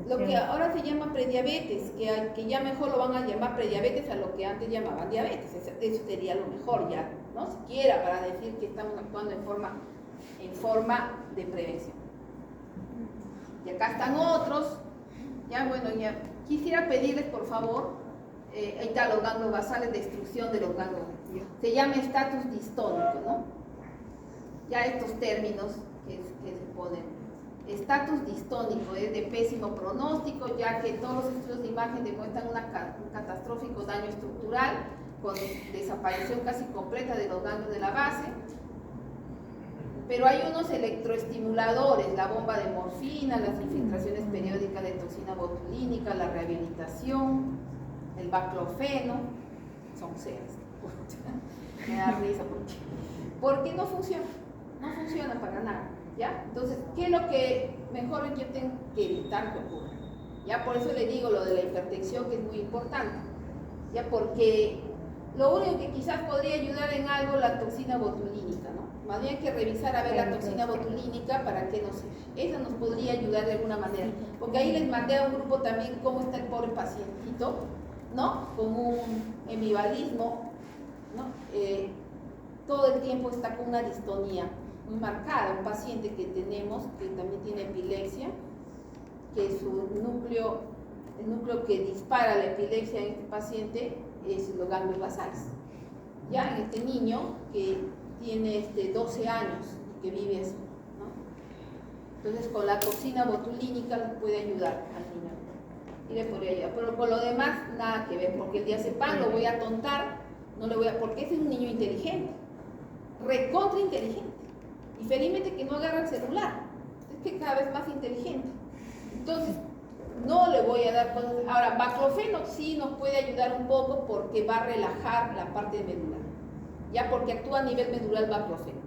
Lo que ahora se llama prediabetes, que ya mejor lo van a llamar prediabetes a lo que antes llamaban diabetes. Eso sería lo mejor ya, ¿no? Siquiera para decir que estamos actuando en forma de prevención. Y acá están otros. Ya, bueno, ya quisiera pedirles, por favor, ahí está los ganglios basales, destrucción de los ganglios. Se llama estatus distónico, ¿no? Ya estos términos que se ponen. Estatus distónico es de pésimo pronóstico, ya que todos los estudios de imagen demuestran un catastrófico daño estructural con desaparición casi completa de los ganglios de la base. Pero hay unos electroestimuladores, la bomba de morfina, las infiltraciones periódicas de toxina botulínica, la rehabilitación, el baclofeno, son ceras. Me da risa porque no funciona, no funciona para nada, ¿ya? Entonces, ¿qué es lo que mejor yo tengo que evitar que ocurra? Ya por eso le digo lo de la hipertensión, que es muy importante, ya, porque lo único que quizás podría ayudar en algo la toxina botulínica, ¿no? Más bien hay que revisar a ver la toxina botulínica para que esa nos podría ayudar de alguna manera, porque ahí les mandé a un grupo también cómo está el pobre pacientito, ¿no? Con un hemivalismo, ¿no? Todo el tiempo está con una distonía muy marcada, un paciente que tenemos que también tiene epilepsia, que el núcleo que dispara la epilepsia en este paciente es los ganglios basales. Ya en este niño que tiene 12 años que vive así, ¿no? Entonces con la toxina botulínica le puede ayudar al niño y le podría ayudar, pero con lo demás nada que ver, porque el diazepam lo voy a tontar, no le voy a, porque ese es un niño inteligente, recontra inteligente, y felizmente que no agarra el celular, es que cada vez más inteligente. Entonces no le voy a dar cosas. Ahora, baclofeno sí nos puede ayudar un poco porque va a relajar la parte medular, ya, porque actúa a nivel medular baclofeno,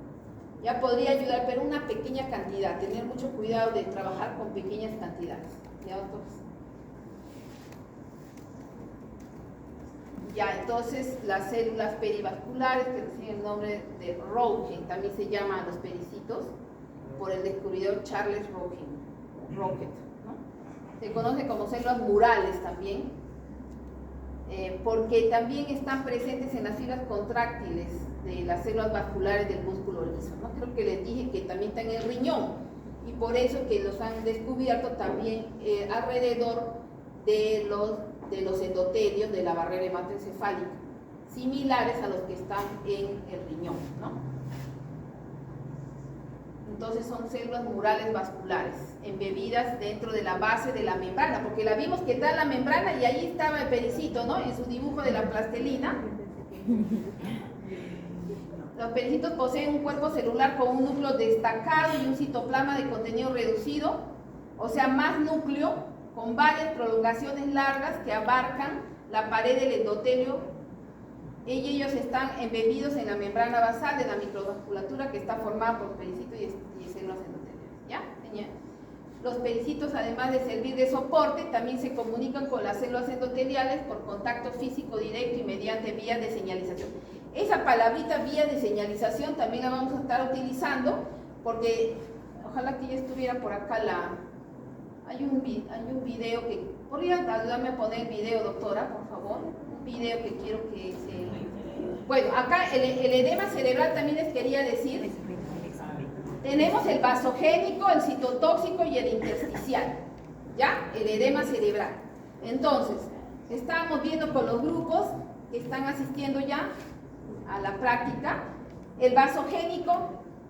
ya podría ayudar, pero una pequeña cantidad, tener mucho cuidado de trabajar con pequeñas cantidades, ¿ya, doctores? Ya, entonces las células perivasculares, que reciben el nombre de Röntgen, también se llaman los pericitos por el descubridor Charles Rocket, ¿no? Se conoce como células murales también, porque también están presentes en las fibras contráctiles de las células vasculares del músculo liso, ¿no? Creo que les dije que también está en el riñón, y por eso que los han descubierto también alrededor de los endotelios de la barrera hematoencefálica, similares a los que están en el riñón, ¿no? Entonces son células murales vasculares, embebidas dentro de la base de la membrana, porque la vimos que está en la membrana y ahí estaba el pericito, ¿no? En su dibujo de la plastelina. Los pericitos poseen un cuerpo celular con un núcleo destacado y un citoplasma de contenido reducido, o sea, más núcleo, con varias prolongaciones largas que abarcan la pared del endotelio, y ellos están embebidos en la membrana basal de la microvasculatura que está formada por pericitos y células endoteliales, ¿ya? Los pericitos, además de servir de soporte, también se comunican con las células endoteliales por contacto físico directo y mediante vías de señalización. Esa palabrita vía de señalización también la vamos a estar utilizando, porque ojalá que ya estuviera por acá hay un video que... ¿Podría ayudarme a poner el video, doctora, por favor? Un video que quiero que se... Bueno, acá el edema cerebral también les quería decir. Tenemos el vasogénico, el citotóxico y el intersticial, ¿ya? El edema cerebral. Entonces, estábamos viendo con los grupos que están asistiendo ya a la práctica. El vasogénico,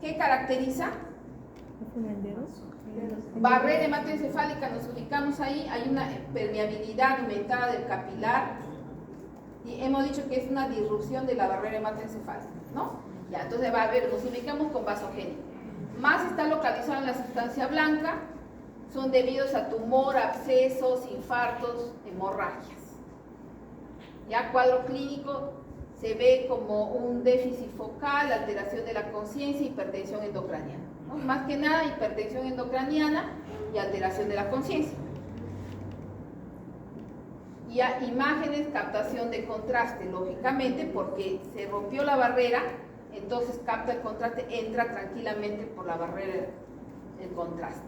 ¿qué caracteriza? Barrera hematoencefálica, nos ubicamos ahí, hay una permeabilidad aumentada del capilar y hemos dicho que es una disrupción de la barrera hematoencefálica, ¿no? Ya, entonces va a ver, nos ubicamos con vasogénico. Más está localizado en la sustancia blanca, son debidos a tumor, abscesos, infartos, hemorragias. Ya, cuadro clínico se ve como un déficit focal, alteración de la conciencia, hipertensión endocraniana, ¿no? Más que nada hipertensión endocraniana y alteración de la conciencia. Y a imágenes, captación de contraste, lógicamente porque se rompió la barrera, entonces capta el contraste, entra tranquilamente por la barrera el contraste.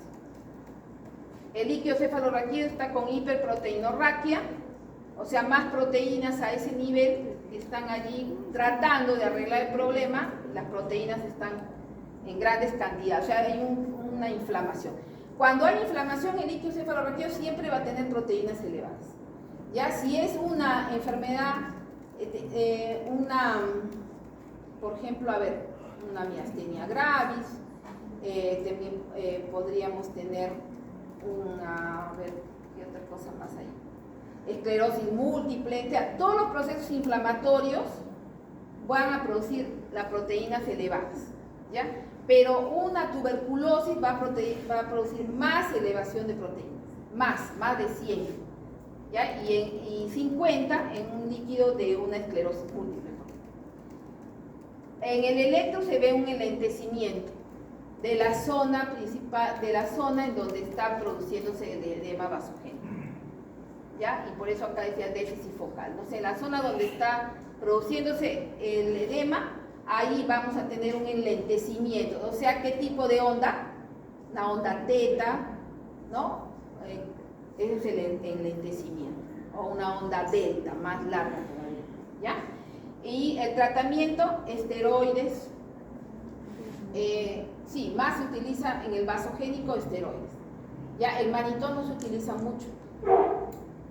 El líquido cefalorraquídeo está con hiperproteinorraquia, o sea, más proteínas a ese nivel que están allí tratando de arreglar el problema, las proteínas están en grandes cantidades, o sea, hay una inflamación. Cuando hay inflamación, el líquido cefalorraquídeo siempre va a tener proteínas elevadas. Ya, si es una enfermedad, por ejemplo, una miastenia gravis, también podríamos tener ¿qué otra cosa más hay? esclerosis múltiple, o sea, todos los procesos inflamatorios van a producir las proteínas elevadas, ¿ya? Pero una tuberculosis va a producir más elevación de proteínas, más de 100, ¿ya? Y 50 en un líquido de una esclerosis múltiple. En el electro se ve un enlentecimiento de la zona principal, de la zona en donde está produciéndose el edema vasogénico, ¿ya? Y por eso acá decía déficit focal, ¿no? O sea, en la zona donde está produciéndose el edema, ahí vamos a tener un enlentecimiento. O sea, ¿qué tipo de onda? Una onda teta, ¿no? Ese es el enlentecimiento. O una onda delta, más larga todavía, ¿ya? Y el tratamiento, esteroides. Sí, más se utiliza en el vasogénico esteroides. Ya, el manitol no se utiliza mucho,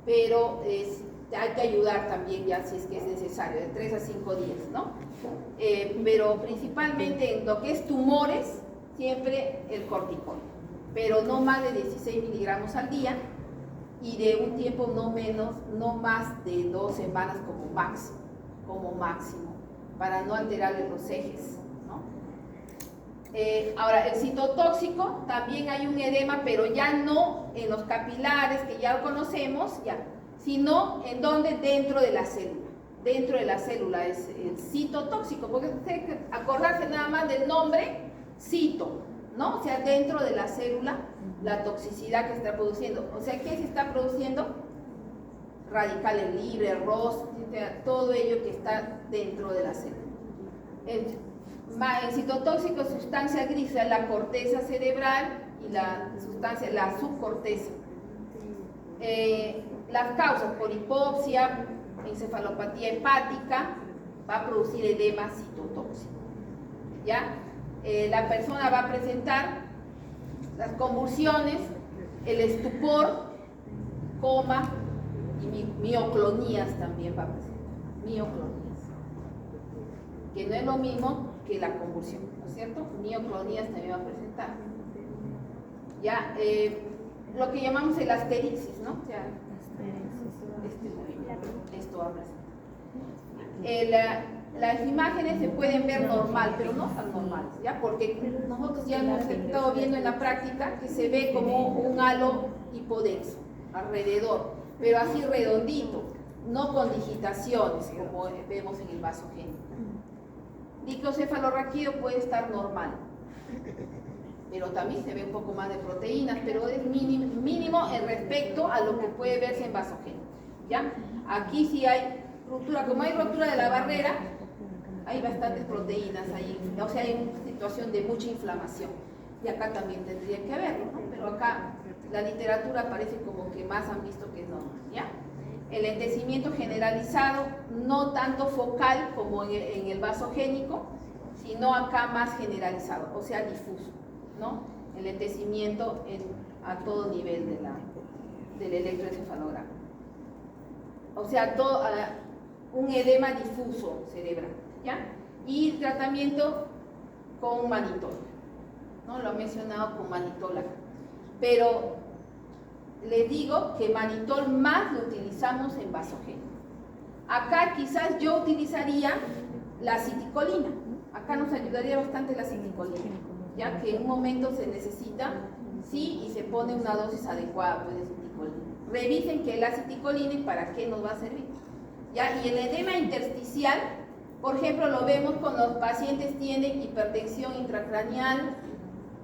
pero hay que ayudar también ya si es que es necesario, de 3 a 5 días, ¿no? Pero principalmente en lo que es tumores, siempre el corticoide, pero no más de 16 miligramos al día y de un tiempo no más de 2 semanas como máximo, para no alterarle los ejes, ¿no? Ahora, el citotóxico, también hay un edema, pero ya no en los capilares, que ya lo conocemos, ya, sino en donde dentro de la célula. Dentro de la célula es el citotóxico, porque hay que acordarse nada más del nombre cito, ¿no? O sea, dentro de la célula, la toxicidad que está produciendo. O sea, ¿qué se está produciendo? Radicales libres, ROS, todo ello que está dentro de la célula. El citotóxico es sustancia gris, la corteza cerebral y la subcorteza. Las causas, por hipopsia, encefalopatía hepática, va a producir edema citotóxico, ¿ya? La persona va a presentar las convulsiones, el estupor, coma y mioclonías también va a presentar, mioclonías, que no es lo mismo que la convulsión, ¿no es cierto? Mioclonías también va a presentar, ¿ya? Lo que llamamos el asterixis, ¿no? O sea, esto va a presentar. Las imágenes se pueden ver normal, pero no tan normales, ¿ya? Porque nosotros ya hemos estado viendo en la práctica que se ve como un halo hipodenso alrededor, pero así redondito, no con digitaciones como vemos en el vasogénico. Microcefalorraquídeo puede estar normal, pero también se ve un poco más de proteínas, pero es mínimo en respecto a lo que puede verse en vasogénico, ¿ya? Aquí sí hay ruptura, como hay ruptura de la barrera, hay bastantes proteínas ahí, o sea, hay una situación de mucha inflamación, y acá también tendría que haberlo, ¿no? Pero acá la literatura parece como que más han visto que no, ¿ya? El enlentecimiento generalizado, no tanto focal como en el vasogénico, sino acá más generalizado, o sea, difuso, ¿no? El enlentecimiento a todo nivel del electroencefalograma. O sea, un edema difuso cerebral, ¿ya? Y tratamiento con manitol, ¿no? Lo he mencionado con manitol acá. Pero les digo que manitol más lo utilizamos en vasogénico. Acá quizás yo utilizaría la citicolina. Acá nos ayudaría bastante la citicolina, ya que en un momento se necesita, sí, y se pone una dosis adecuada pues, de citicolina. Revisen que la citicolina y para qué nos va a servir, ¿ya? Y el edema intersticial, por ejemplo, lo vemos cuando los pacientes tienen hipertensión intracraneal,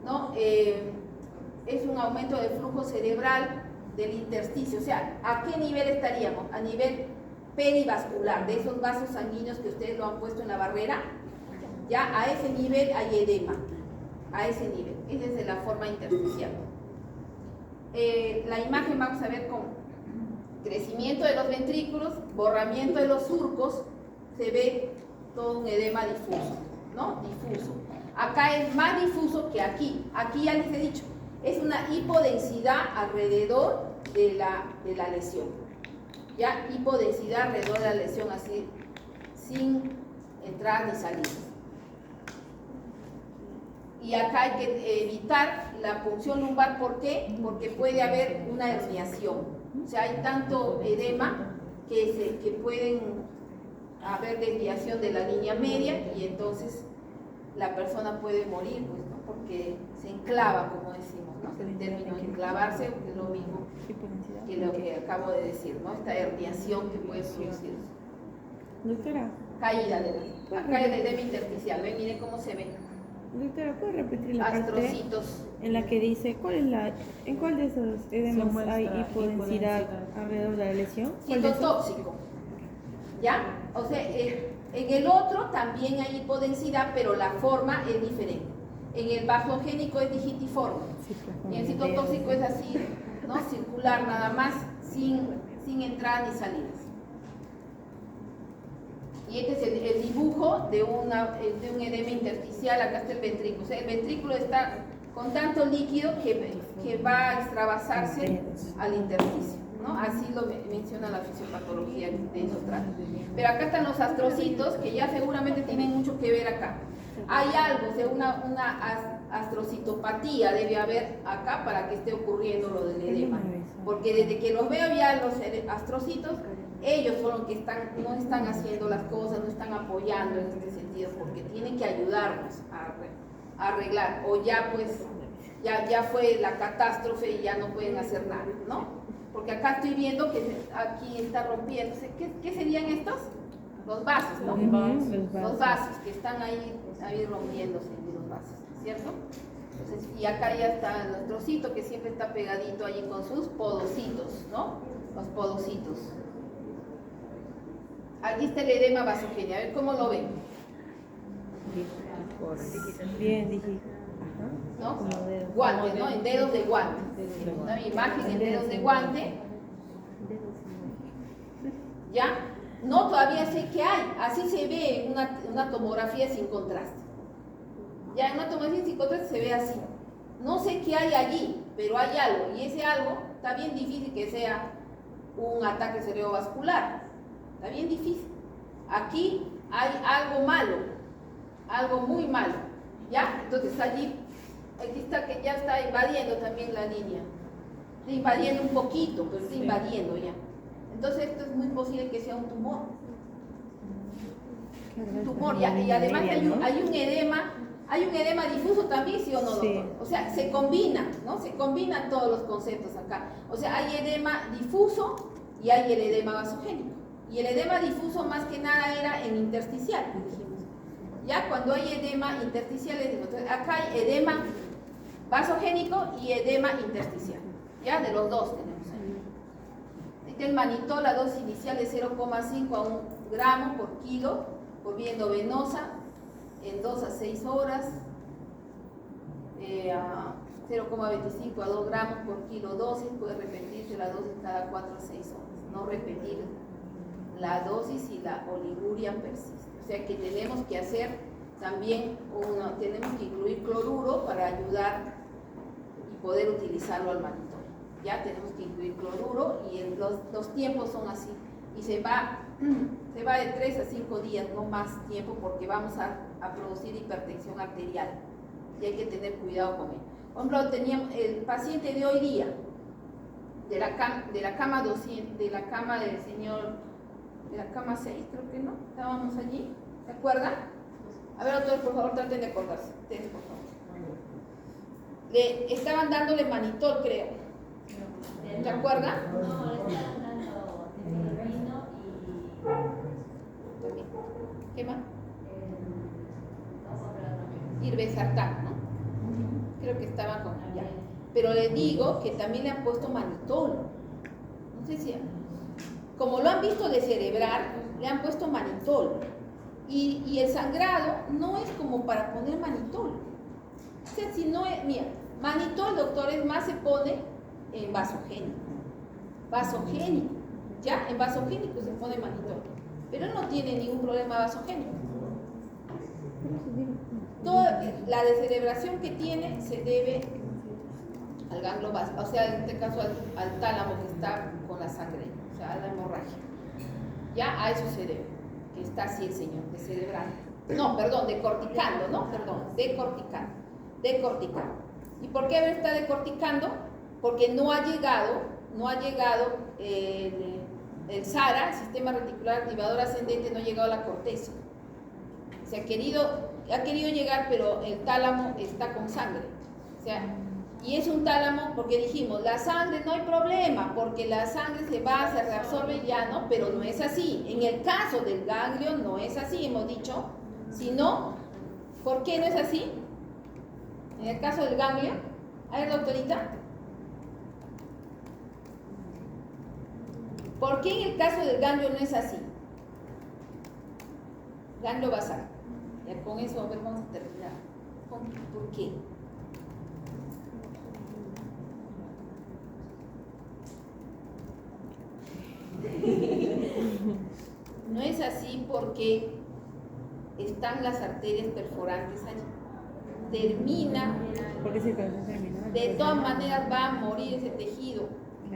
¿no? Es un aumento del flujo cerebral del intersticio. O sea, ¿a qué nivel estaríamos? A nivel perivascular, de esos vasos sanguíneos que ustedes lo han puesto en la barrera, ya a ese nivel hay edema, a ese nivel. Esa es de la forma intersticial. La imagen vamos a ver con crecimiento de los ventrículos, borramiento de los surcos, se ve todo un edema difuso, ¿no? Difuso. Acá es más difuso que aquí. Aquí ya les he dicho, es una hipodensidad alrededor de la lesión. Ya, hipodensidad alrededor de la lesión, así, sin entrar ni salir. Y acá hay que evitar la punción lumbar, ¿por qué? Porque puede haber una herniación, O sea, hay tanto edema que pueden haber desviación de la línea media y entonces la persona puede morir, pues, ¿no? Porque se enclava, como decimos, ¿no? El término enclavarse es lo mismo que lo que acabo de decir, ¿no? Esta herniación que puede producirse. Doctora, Caída de la... Acá es el edema intersticial, ¿ven? Miren cómo se ve. doctora, ¿puede repetir la parte Astrocitos. en la que dice en cuál de esos edemas muestra hay hipodensidad hipodensidad alrededor de la lesión? ¿Cuál de esos? Citotóxico. ¿Ya? O sea, en el otro también hay hipodensidad, pero la forma es diferente. En el vasogénico es digitiforme. Y el citotóxico es así, ¿no? Circular nada más, sin entradas ni salidas. Y este es el dibujo de un edema intersticial. Acá está el ventrículo. O sea, el ventrículo está con tanto líquido que va a extravasarse al intersticio, ¿no? Así lo menciona la fisiopatología de esos tratos. Pero acá están los astrocitos, que ya seguramente tienen mucho que ver acá. Hay algo, o sea, una astrocitopatía debe haber acá para que esté ocurriendo lo del edema. Porque desde que los veo ya los astrocitos, ellos son los que no están haciendo las cosas, no están apoyando en este sentido, porque tienen que ayudarnos a arreglar. O ya pues, ya fue la catástrofe y ya no pueden hacer nada, ¿no? Porque acá estoy viendo que aquí está rompiéndose. ¿Qué serían estos? Los vasos, ¿no? Los vasos que están ahí rompiéndose, los vasos, ¿cierto? Entonces, y acá ya está el trocito que siempre está pegadito allí con sus podocitos, ¿no? Los podocitos. Aquí está el edema vasogénico, a ver cómo lo ven. Bien, dije. ¿No? Como dedos. Guantes, ¿no? En dedos de guante. Una imagen en dedos de guante. ¿Ya? No, todavía sé que hay. Así se ve en una tomografía sin contraste. Ya en una tomografía sin contraste se ve así. No sé qué hay allí, pero hay algo. Y ese algo está bien difícil que sea un ataque cerebrovascular. Está bien difícil. Aquí hay algo malo, algo muy malo. ¿Ya? Entonces allí, aquí está que ya está invadiendo también la línea. Está invadiendo un poquito, pero está invadiendo ya. Entonces esto es muy posible que sea un tumor. Un tumor, y además hay un edema difuso también, ¿sí o no, doctor? Sí. O sea, se combina, ¿no? Se combinan todos los conceptos acá. O sea, hay edema difuso y hay el edema vasogénico. Y el edema difuso más que nada era en intersticial, dijimos. Ya cuando hay edema intersticial, entonces acá hay edema vasogénico y edema intersticial. Ya de los dos tenemos ahí. Este el manitol, la dosis inicial de 0,5 a 1 gramo por kilo por vía endovenosa en 2 a 6 horas. 0,25 a 2 gramos por kilo dosis, puede repetirse la dosis cada 4 a 6 horas. No repetir la dosis si la oliguria persiste. O sea que tenemos que hacer también, tenemos que incluir cloruro para ayudar y poder utilizarlo al manitol. Ya tenemos que incluir cloruro y los tiempos son así. Y se va de 3 a 5 días, no más tiempo, porque vamos a producir hipertensión arterial. Y hay que tener cuidado con ello. Por ejemplo, teníamos el paciente de hoy día, de la cama 200, de la cama del señor, de la cama 6, creo que no, estábamos allí, ¿se acuerdan? A ver, doctor, por favor, traten de acordarse, ustedes, por favor. Estaban dándole manitol, creo. ¿Se acuerdan? No, le estaban dando vino y ¿Qué más? Irbesartán, ¿no? Creo que estaba con ya. Pero le digo que también le han puesto manitol. No sé si, como lo han visto descerebrar, le han puesto manitol. Y el sangrado no es como para poner manitol. O sea, si no es, mira, manitol, doctores, más se pone en vasogénico. Vasogénico. Ya, en vasogénico se pone manitol. Pero no tiene ningún problema vasogénico. Toda la descerebración que tiene se debe al ganglio básico, o sea, en este caso al tálamo que está con la sangre, o sea, a la hemorragia. Ya a eso se debe, que está así el señor, descerebrando. No, perdón, decorticando, ¿no? Perdón, decorticando. ¿Y por qué está decorticando? Porque no ha llegado no ha llegado el SARA, el sistema reticular activador ascendente, no ha llegado a la corteza. Se ha querido llegar, pero el tálamo está con sangre. O sea, y es un tálamo porque dijimos, la sangre no hay problema, porque la sangre se va, se reabsorbe y ya, ¿no? Pero no es así. En el caso del ganglio no es así, hemos dicho. Sino, ¿por qué no es así? En el caso del ganglio, a ver, doctorita. ¿Por qué en el caso del ganglio no es así? Ganglio basal. Ya con eso vamos a terminar. ¿Por qué? No es así porque están las arterias perforantes allí. Termina, Porque si conoces terminar. de todas maneras va a morir ese tejido,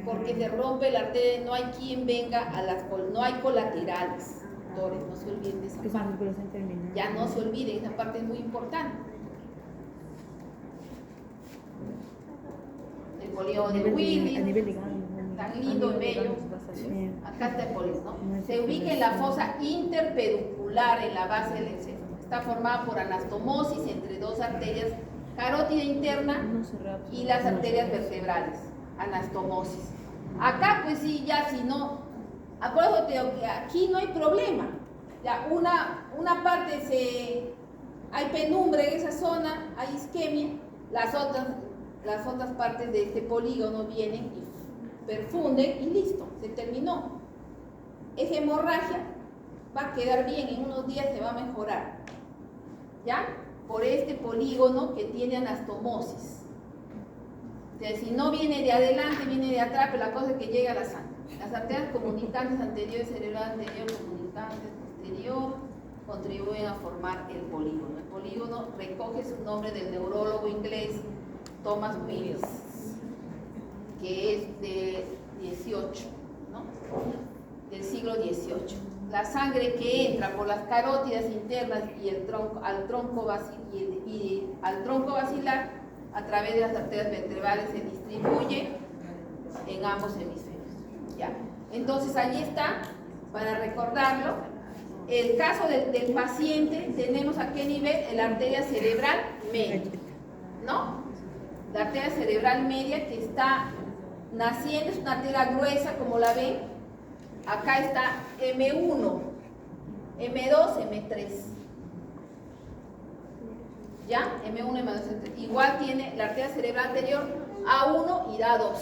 porque se rompe la arteria, no hay quien venga a no hay colaterales. Doctores, no se olviden de esa Que son parte. músculos en terminar. Ya no se olviden, esa parte es muy importante. El polígono de Willis, A nivel de ganglio. tan lindo y bello. Sí. Acá está el polígono, ¿no? No es Se ubica en la fosa interpeducular en la base del encéfalo. Está formada por anastomosis entre dos arterias, carótida interna No se reabsorbe. y las arterias vertebrales. Anastomosis. Acá, pues sí, ya si no, acuérdate te digo que aquí no hay problema. Ya una parte hay penumbre en esa zona, hay isquemia, las otras partes de este polígono vienen y perfunden y listo, se terminó. Esa hemorragia va a quedar bien, en unos días se va a mejorar. ¿Ya? Por este polígono que tiene anastomosis. O sea, si no viene de adelante, viene de atrás, pero la cosa es que llega a la sangre. Las arterias comunicantes anterior, cerebral anterior, comunicantes posterior, contribuyen a formar el polígono. El polígono recoge su nombre del neurólogo inglés Thomas Willis, que es de 18, ¿no? Del siglo XVIII. La sangre que entra por las carótidas internas y al tronco basilar a través de las arterias vertebrales se distribuye en ambos hemisferios. ¿Ya? Entonces allí está, para recordarlo, el caso del paciente, tenemos a qué nivel, la arteria cerebral media, ¿no? La arteria cerebral media que está naciendo, es una arteria gruesa, como la ven. Acá está M1, M2, M3. ¿Ya? M1, M2, M3. Igual tiene la arteria cerebral anterior A1 y A2.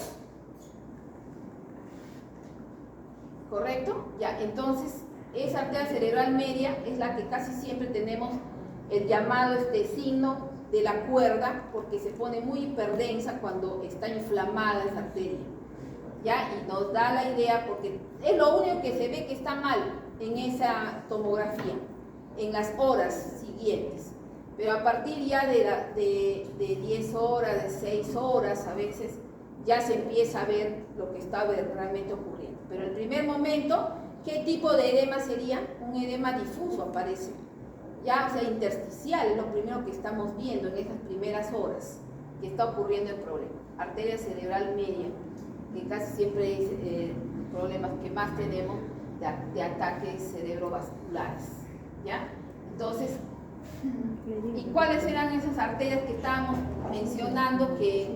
¿Correcto? Ya, entonces, esa arteria cerebral media es la que casi siempre tenemos el llamado signo de la cuerda, porque se pone muy hiperdensa cuando está inflamada esa arteria. ¿Ya? Y nos da la idea, porque es lo único que se ve que está mal en esa tomografía, en las horas siguientes. Pero a partir ya de 10 horas, de 6 horas, a veces ya se empieza a ver lo que está realmente ocurriendo. Pero el primer momento, ¿qué tipo de edema sería? Un edema difuso aparece. Ya, o sea, intersticial, es lo primero que estamos viendo en esas primeras horas que está ocurriendo el problema. Arteria cerebral media, que casi siempre es problemas que más tenemos de ataques cerebrovasculares. ¿Ya? Entonces, ¿y cuáles eran esas arterias que estábamos mencionando que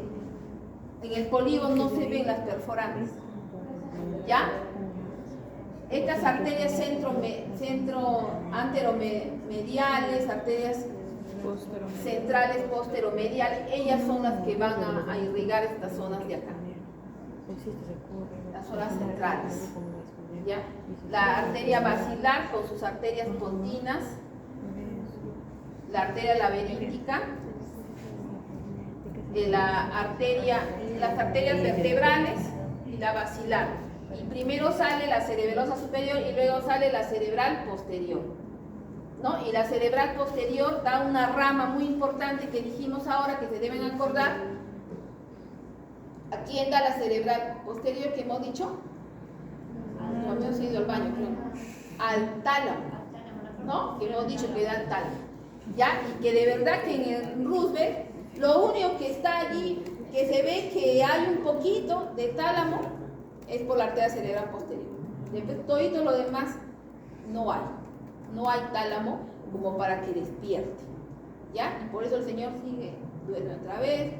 en el polígono no se ven las perforantes? ¿Ya? Estas arterias anteromediales, arterias centrales posteromediales, ellas son las que van a irrigar estas zonas de acá, las zonas centrales. ¿Ya? La arteria basilar con sus arterias pontinas, la arteria laberíntica, las arterias vertebrales y la basilar. Y primero sale la cerebelosa superior y luego sale la cerebral posterior, ¿no? Y la cerebral posterior da una rama muy importante que dijimos ahora, que se deben acordar. ¿A quién da la cerebral posterior que hemos dicho? No me he ido al baño, creo. Al tálamo, ¿no? Que hemos dicho que da al tálamo. ¿Ya? Y que de verdad que en el Roosevelt lo único que está allí, que se ve que hay un poquito de tálamo, es por la arteria cerebral posterior. Después, todo lo demás no hay tálamo como para que despierte, ¿ya? Y por eso el señor sigue, duerme otra vez,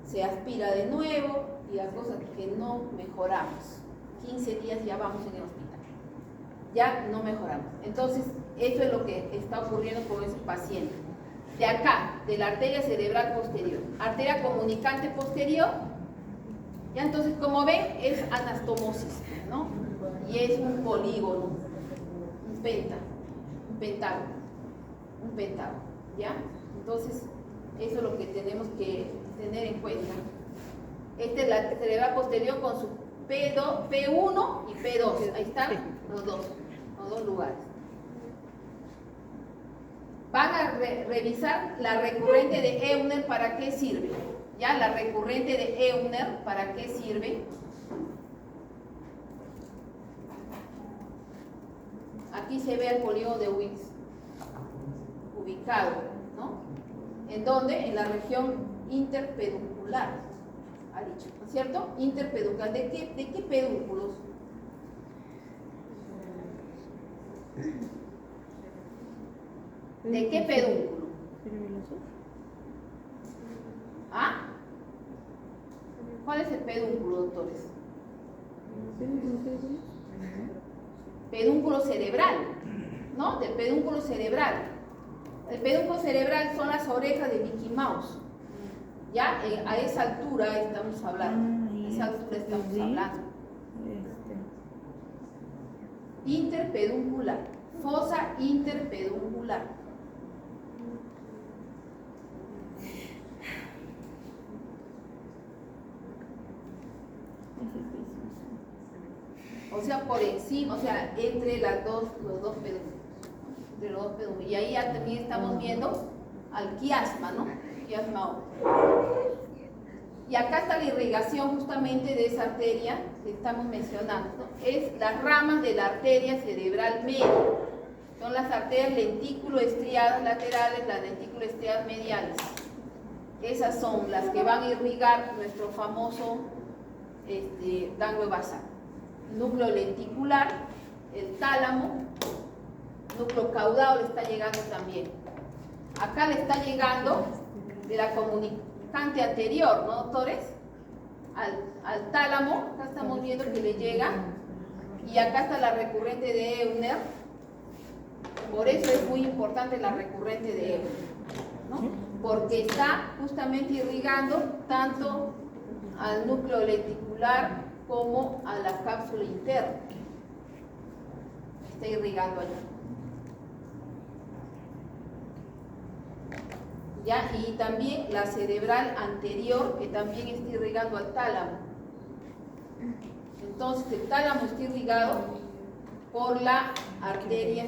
se aspira de nuevo y la cosa es que no mejoramos. 15 días ya vamos en el hospital, ya no mejoramos. Entonces, eso es lo que está ocurriendo con ese paciente. De acá, de la arteria cerebral posterior, arteria comunicante posterior, ya entonces, como ven, es anastomosis, ¿no? Y es un polígono, un pentágono, ¿ya? Entonces, eso es lo que tenemos que tener en cuenta. Esta es la cerebral posterior con su P1 y P2, ahí están los dos lugares. Van a revisar la recurrente de Euner, ¿para qué sirve? ¿Ya? La recurrente de Euner, ¿para qué sirve? Aquí se ve el polígono de Wilks ubicado, ¿no? ¿En dónde? En la región interpeduncular, ha dicho, ¿no es cierto? Interpeduncular. ¿De qué pedúnculos? ¿De qué pedúnculo? ¿Ah? ¿Cuál es el pedúnculo, doctores? Pedúnculo cerebral, ¿no? Del pedúnculo cerebral. El pedúnculo cerebral son las orejas de Mickey Mouse. Ya, a esa altura estamos hablando. A esa altura estamos hablando. Interpeduncular. Fosa interpeduncular. O sea, por encima, o sea, entre los dos pedúnculos. Y ahí ya también estamos viendo al quiasma, ¿no? Quiasma. Y acá está la irrigación justamente de esa arteria que estamos mencionando, ¿no? Es las ramas de la arteria cerebral media. Son las arterias lentículo-estriadas laterales, las lentículo-estriadas mediales. Esas son las que van a irrigar nuestro famoso ganglio basal. Núcleo lenticular, el tálamo, núcleo caudado le está llegando también. Acá le está llegando de la comunicante anterior, ¿no, doctores? Al tálamo, acá estamos viendo que le llega, y acá está la recurrente de Euner. Por eso es muy importante la recurrente de Euner, ¿no? Porque está justamente irrigando tanto al núcleo lenticular como a la cápsula interna. Está irrigando allá. ¿Ya? Y también la cerebral anterior, que también está irrigando al tálamo. Entonces el tálamo está irrigado por la arteria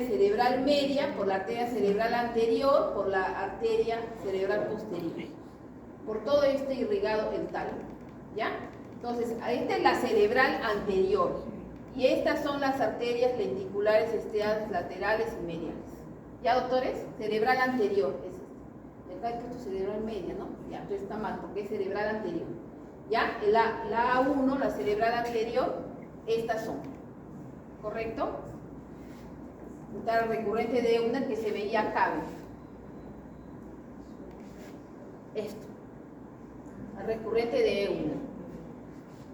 cerebral media, por la arteria cerebral anterior, por la arteria cerebral posterior. Por todo esto irrigado el tálamo. ¿Ya? Entonces, esta es la cerebral anterior y estas son las arterias lenticulares estriadas laterales y mediales. ¿Ya, doctores? Cerebral anterior es esta. Acá he puesto cerebral media, ¿no? Ya, entonces está mal porque es cerebral anterior. ¿Ya? La A1, la cerebral anterior, estas son. ¿Correcto? Está la recurrente de Euner que se veía acá. Esto. La recurrente de Euner.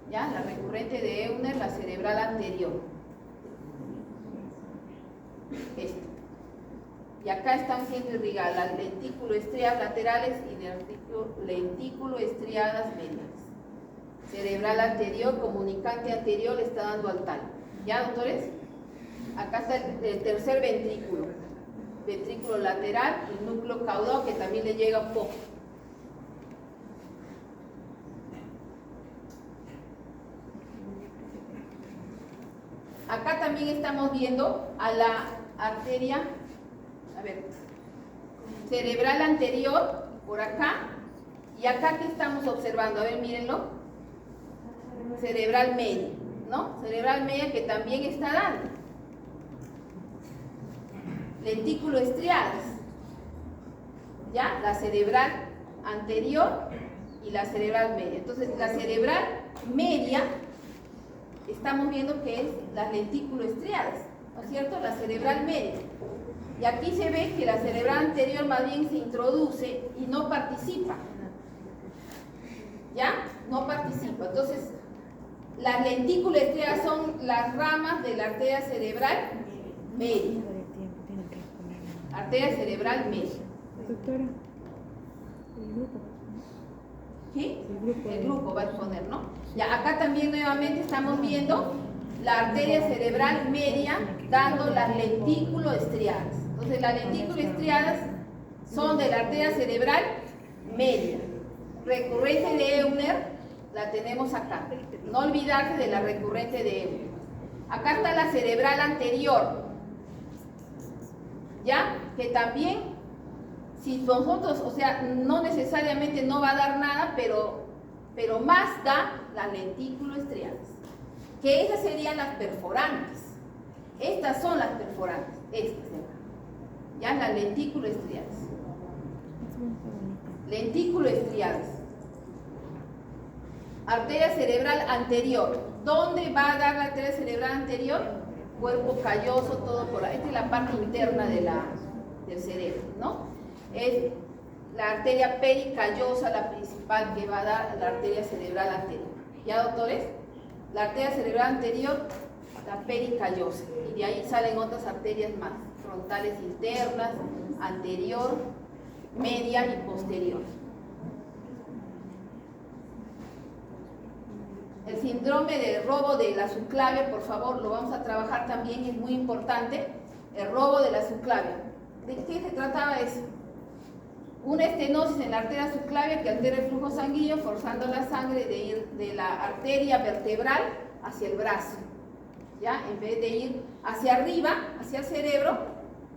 ¿Ya? La recurrente de Euner, la cerebral anterior. Esto. Y acá están siendo irrigadas las lentículo-estriadas laterales y las lentículo-estriadas mediales. Cerebral anterior, comunicante anterior, le está dando al tálamo. ¿Ya, doctores? Acá está el tercer ventrículo. Ventrículo lateral y núcleo caudado que también le llega un poco. Acá también estamos viendo a la arteria, cerebral anterior, por acá, y acá que estamos observando, a ver, mírenlo, cerebral media, ¿no? Cerebral media que también está dando. Lentículo estriadas, ¿ya? La cerebral anterior y la cerebral media. Entonces, la cerebral media, estamos viendo que es las lenticuloestriadas, ¿no es cierto? La cerebral media. Y aquí se ve que la cerebral anterior más bien se introduce y no participa. ¿Ya? No participa. Entonces, las lenticuloestriadas son las ramas de la arteria cerebral media. Arteria cerebral media. Doctora, el grupo. ¿Sí? El grupo va a exponer, ¿no? Ya, acá también nuevamente estamos viendo la arteria cerebral media dando las lenticuloestriadas. Entonces, las lenticuloestriadas son de la arteria cerebral media. Recurrente de Euler la tenemos acá. No olvidarse de la recurrente de Euler. Acá está la cerebral anterior. ¿Ya? Que también, si nosotros, o sea, no necesariamente no va a dar nada, pero más da las lenticuloestriadas. Que esas serían las perforantes. Estas son las perforantes. Estas de acá. ¿Ya? Las lenticuloestriadas. Lenticuloestriadas. Arteria cerebral anterior. ¿Dónde va a dar la arteria cerebral anterior? Cuerpo calloso, todo por ahí. Esta es la parte interna del cerebro, ¿no? Es la arteria pericallosa la principal que va a dar la arteria cerebral anterior. ¿Ya, doctores? La arteria cerebral anterior, la pericallosa. Y de ahí salen otras arterias más. Frontales internas, anterior, media y posterior. El síndrome de robo de la subclavia, por favor, lo vamos a trabajar también, es muy importante. El robo de la subclavia. ¿De qué se trataba eso? Una estenosis en la arteria subclavia que altera el flujo sanguíneo, forzando la sangre de ir de la arteria vertebral hacia el brazo. ¿Ya? En vez de ir hacia arriba, hacia el cerebro,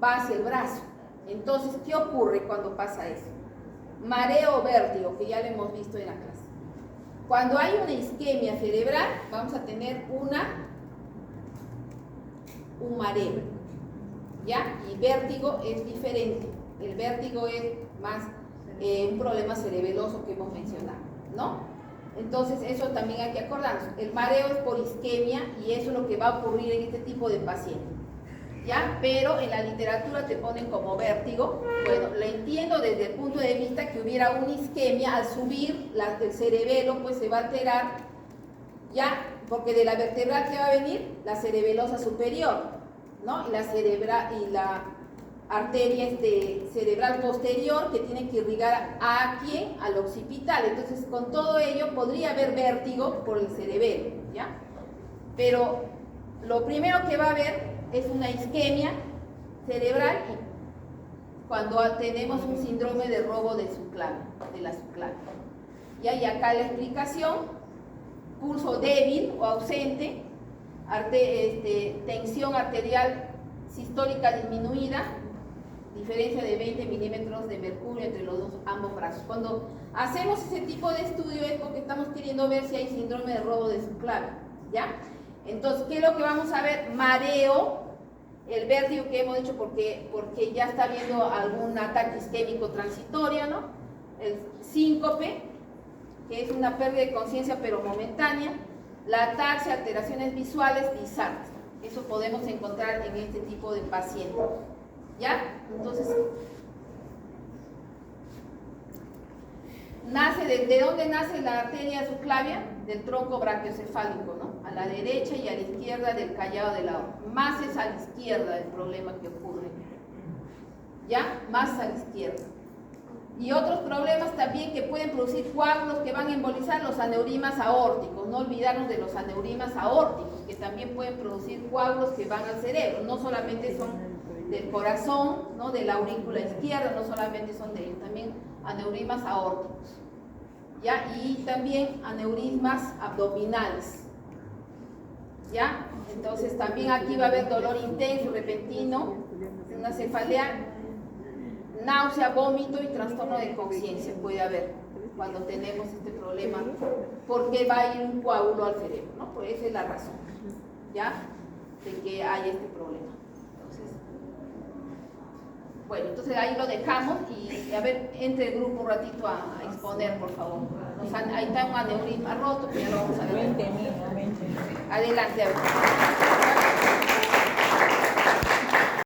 va hacia el brazo. Entonces, ¿qué ocurre cuando pasa eso? Mareo o vértigo, que ya lo hemos visto en la clase. Cuando hay una isquemia cerebral, vamos a tener un mareo, ¿ya? Y vértigo es diferente. El vértigo es más un problema cerebeloso que hemos mencionado, ¿no? Entonces, eso también hay que acordarnos. El mareo es por isquemia y eso es lo que va a ocurrir en este tipo de pacientes, ¿ya? Pero en la literatura te ponen como vértigo. Bueno, lo entiendo desde el punto de vista que hubiera una isquemia, al subir el cerebelo, pues se va a alterar, ¿ya? Porque de la vertebral, ¿qué va a venir? La cerebelosa superior, ¿no? Y la arteria cerebral posterior que tiene que irrigar a quién, al occipital. Entonces, con todo ello podría haber vértigo por el cerebelo, ¿ya? Pero lo primero que va a haber es una isquemia cerebral cuando tenemos un síndrome de robo de la subclavia. ¿Ya? Y acá la explicación: pulso débil o ausente, tensión arterial sistólica disminuida, diferencia de 20 milímetros de mercurio entre ambos brazos. Cuando hacemos ese tipo de estudio es porque estamos queriendo ver si hay síndrome de robo de subclavia, ¿ya? Entonces, ¿qué es lo que vamos a ver? Mareo, el vértigo que hemos dicho porque ya está habiendo algún ataque isquémico transitorio, ¿no? El síncope, que es una pérdida de conciencia pero momentánea, la ataxia, alteraciones visuales, disartria. Eso podemos encontrar en este tipo de pacientes, ¿ya? Entonces, ¿de dónde nace la arteria subclavia? Del tronco brachiocefálico, ¿no? A la derecha y a la izquierda del callado de la aorta. Más es a la izquierda el problema que ocurre, ¿ya? Más a la izquierda. Y otros problemas también que pueden producir coágulos que van a embolizar, los aneurismas aórticos. No olvidarnos de los aneurismas aórticos, que también pueden producir coágulos que van al cerebro. No solamente son del corazón, ¿no? De la aurícula izquierda, no solamente son de ellos, también aneurismas aórticos, ¿ya? Y también aneurismas abdominales, ¿ya? Entonces también aquí va a haber dolor intenso, repentino, una cefalea, náusea, vómito y trastorno de conciencia puede haber cuando tenemos este problema, porque va a ir un coágulo al cerebro, ¿no? Pues esa es la razón, ¿ya? De que hay este problema. Bueno, entonces ahí lo dejamos y Y a ver, entre el grupo un ratito a exponer, por favor. Ahí está un aneurisma roto, que ya lo vamos a ver. 20.000. Adelante, a ver.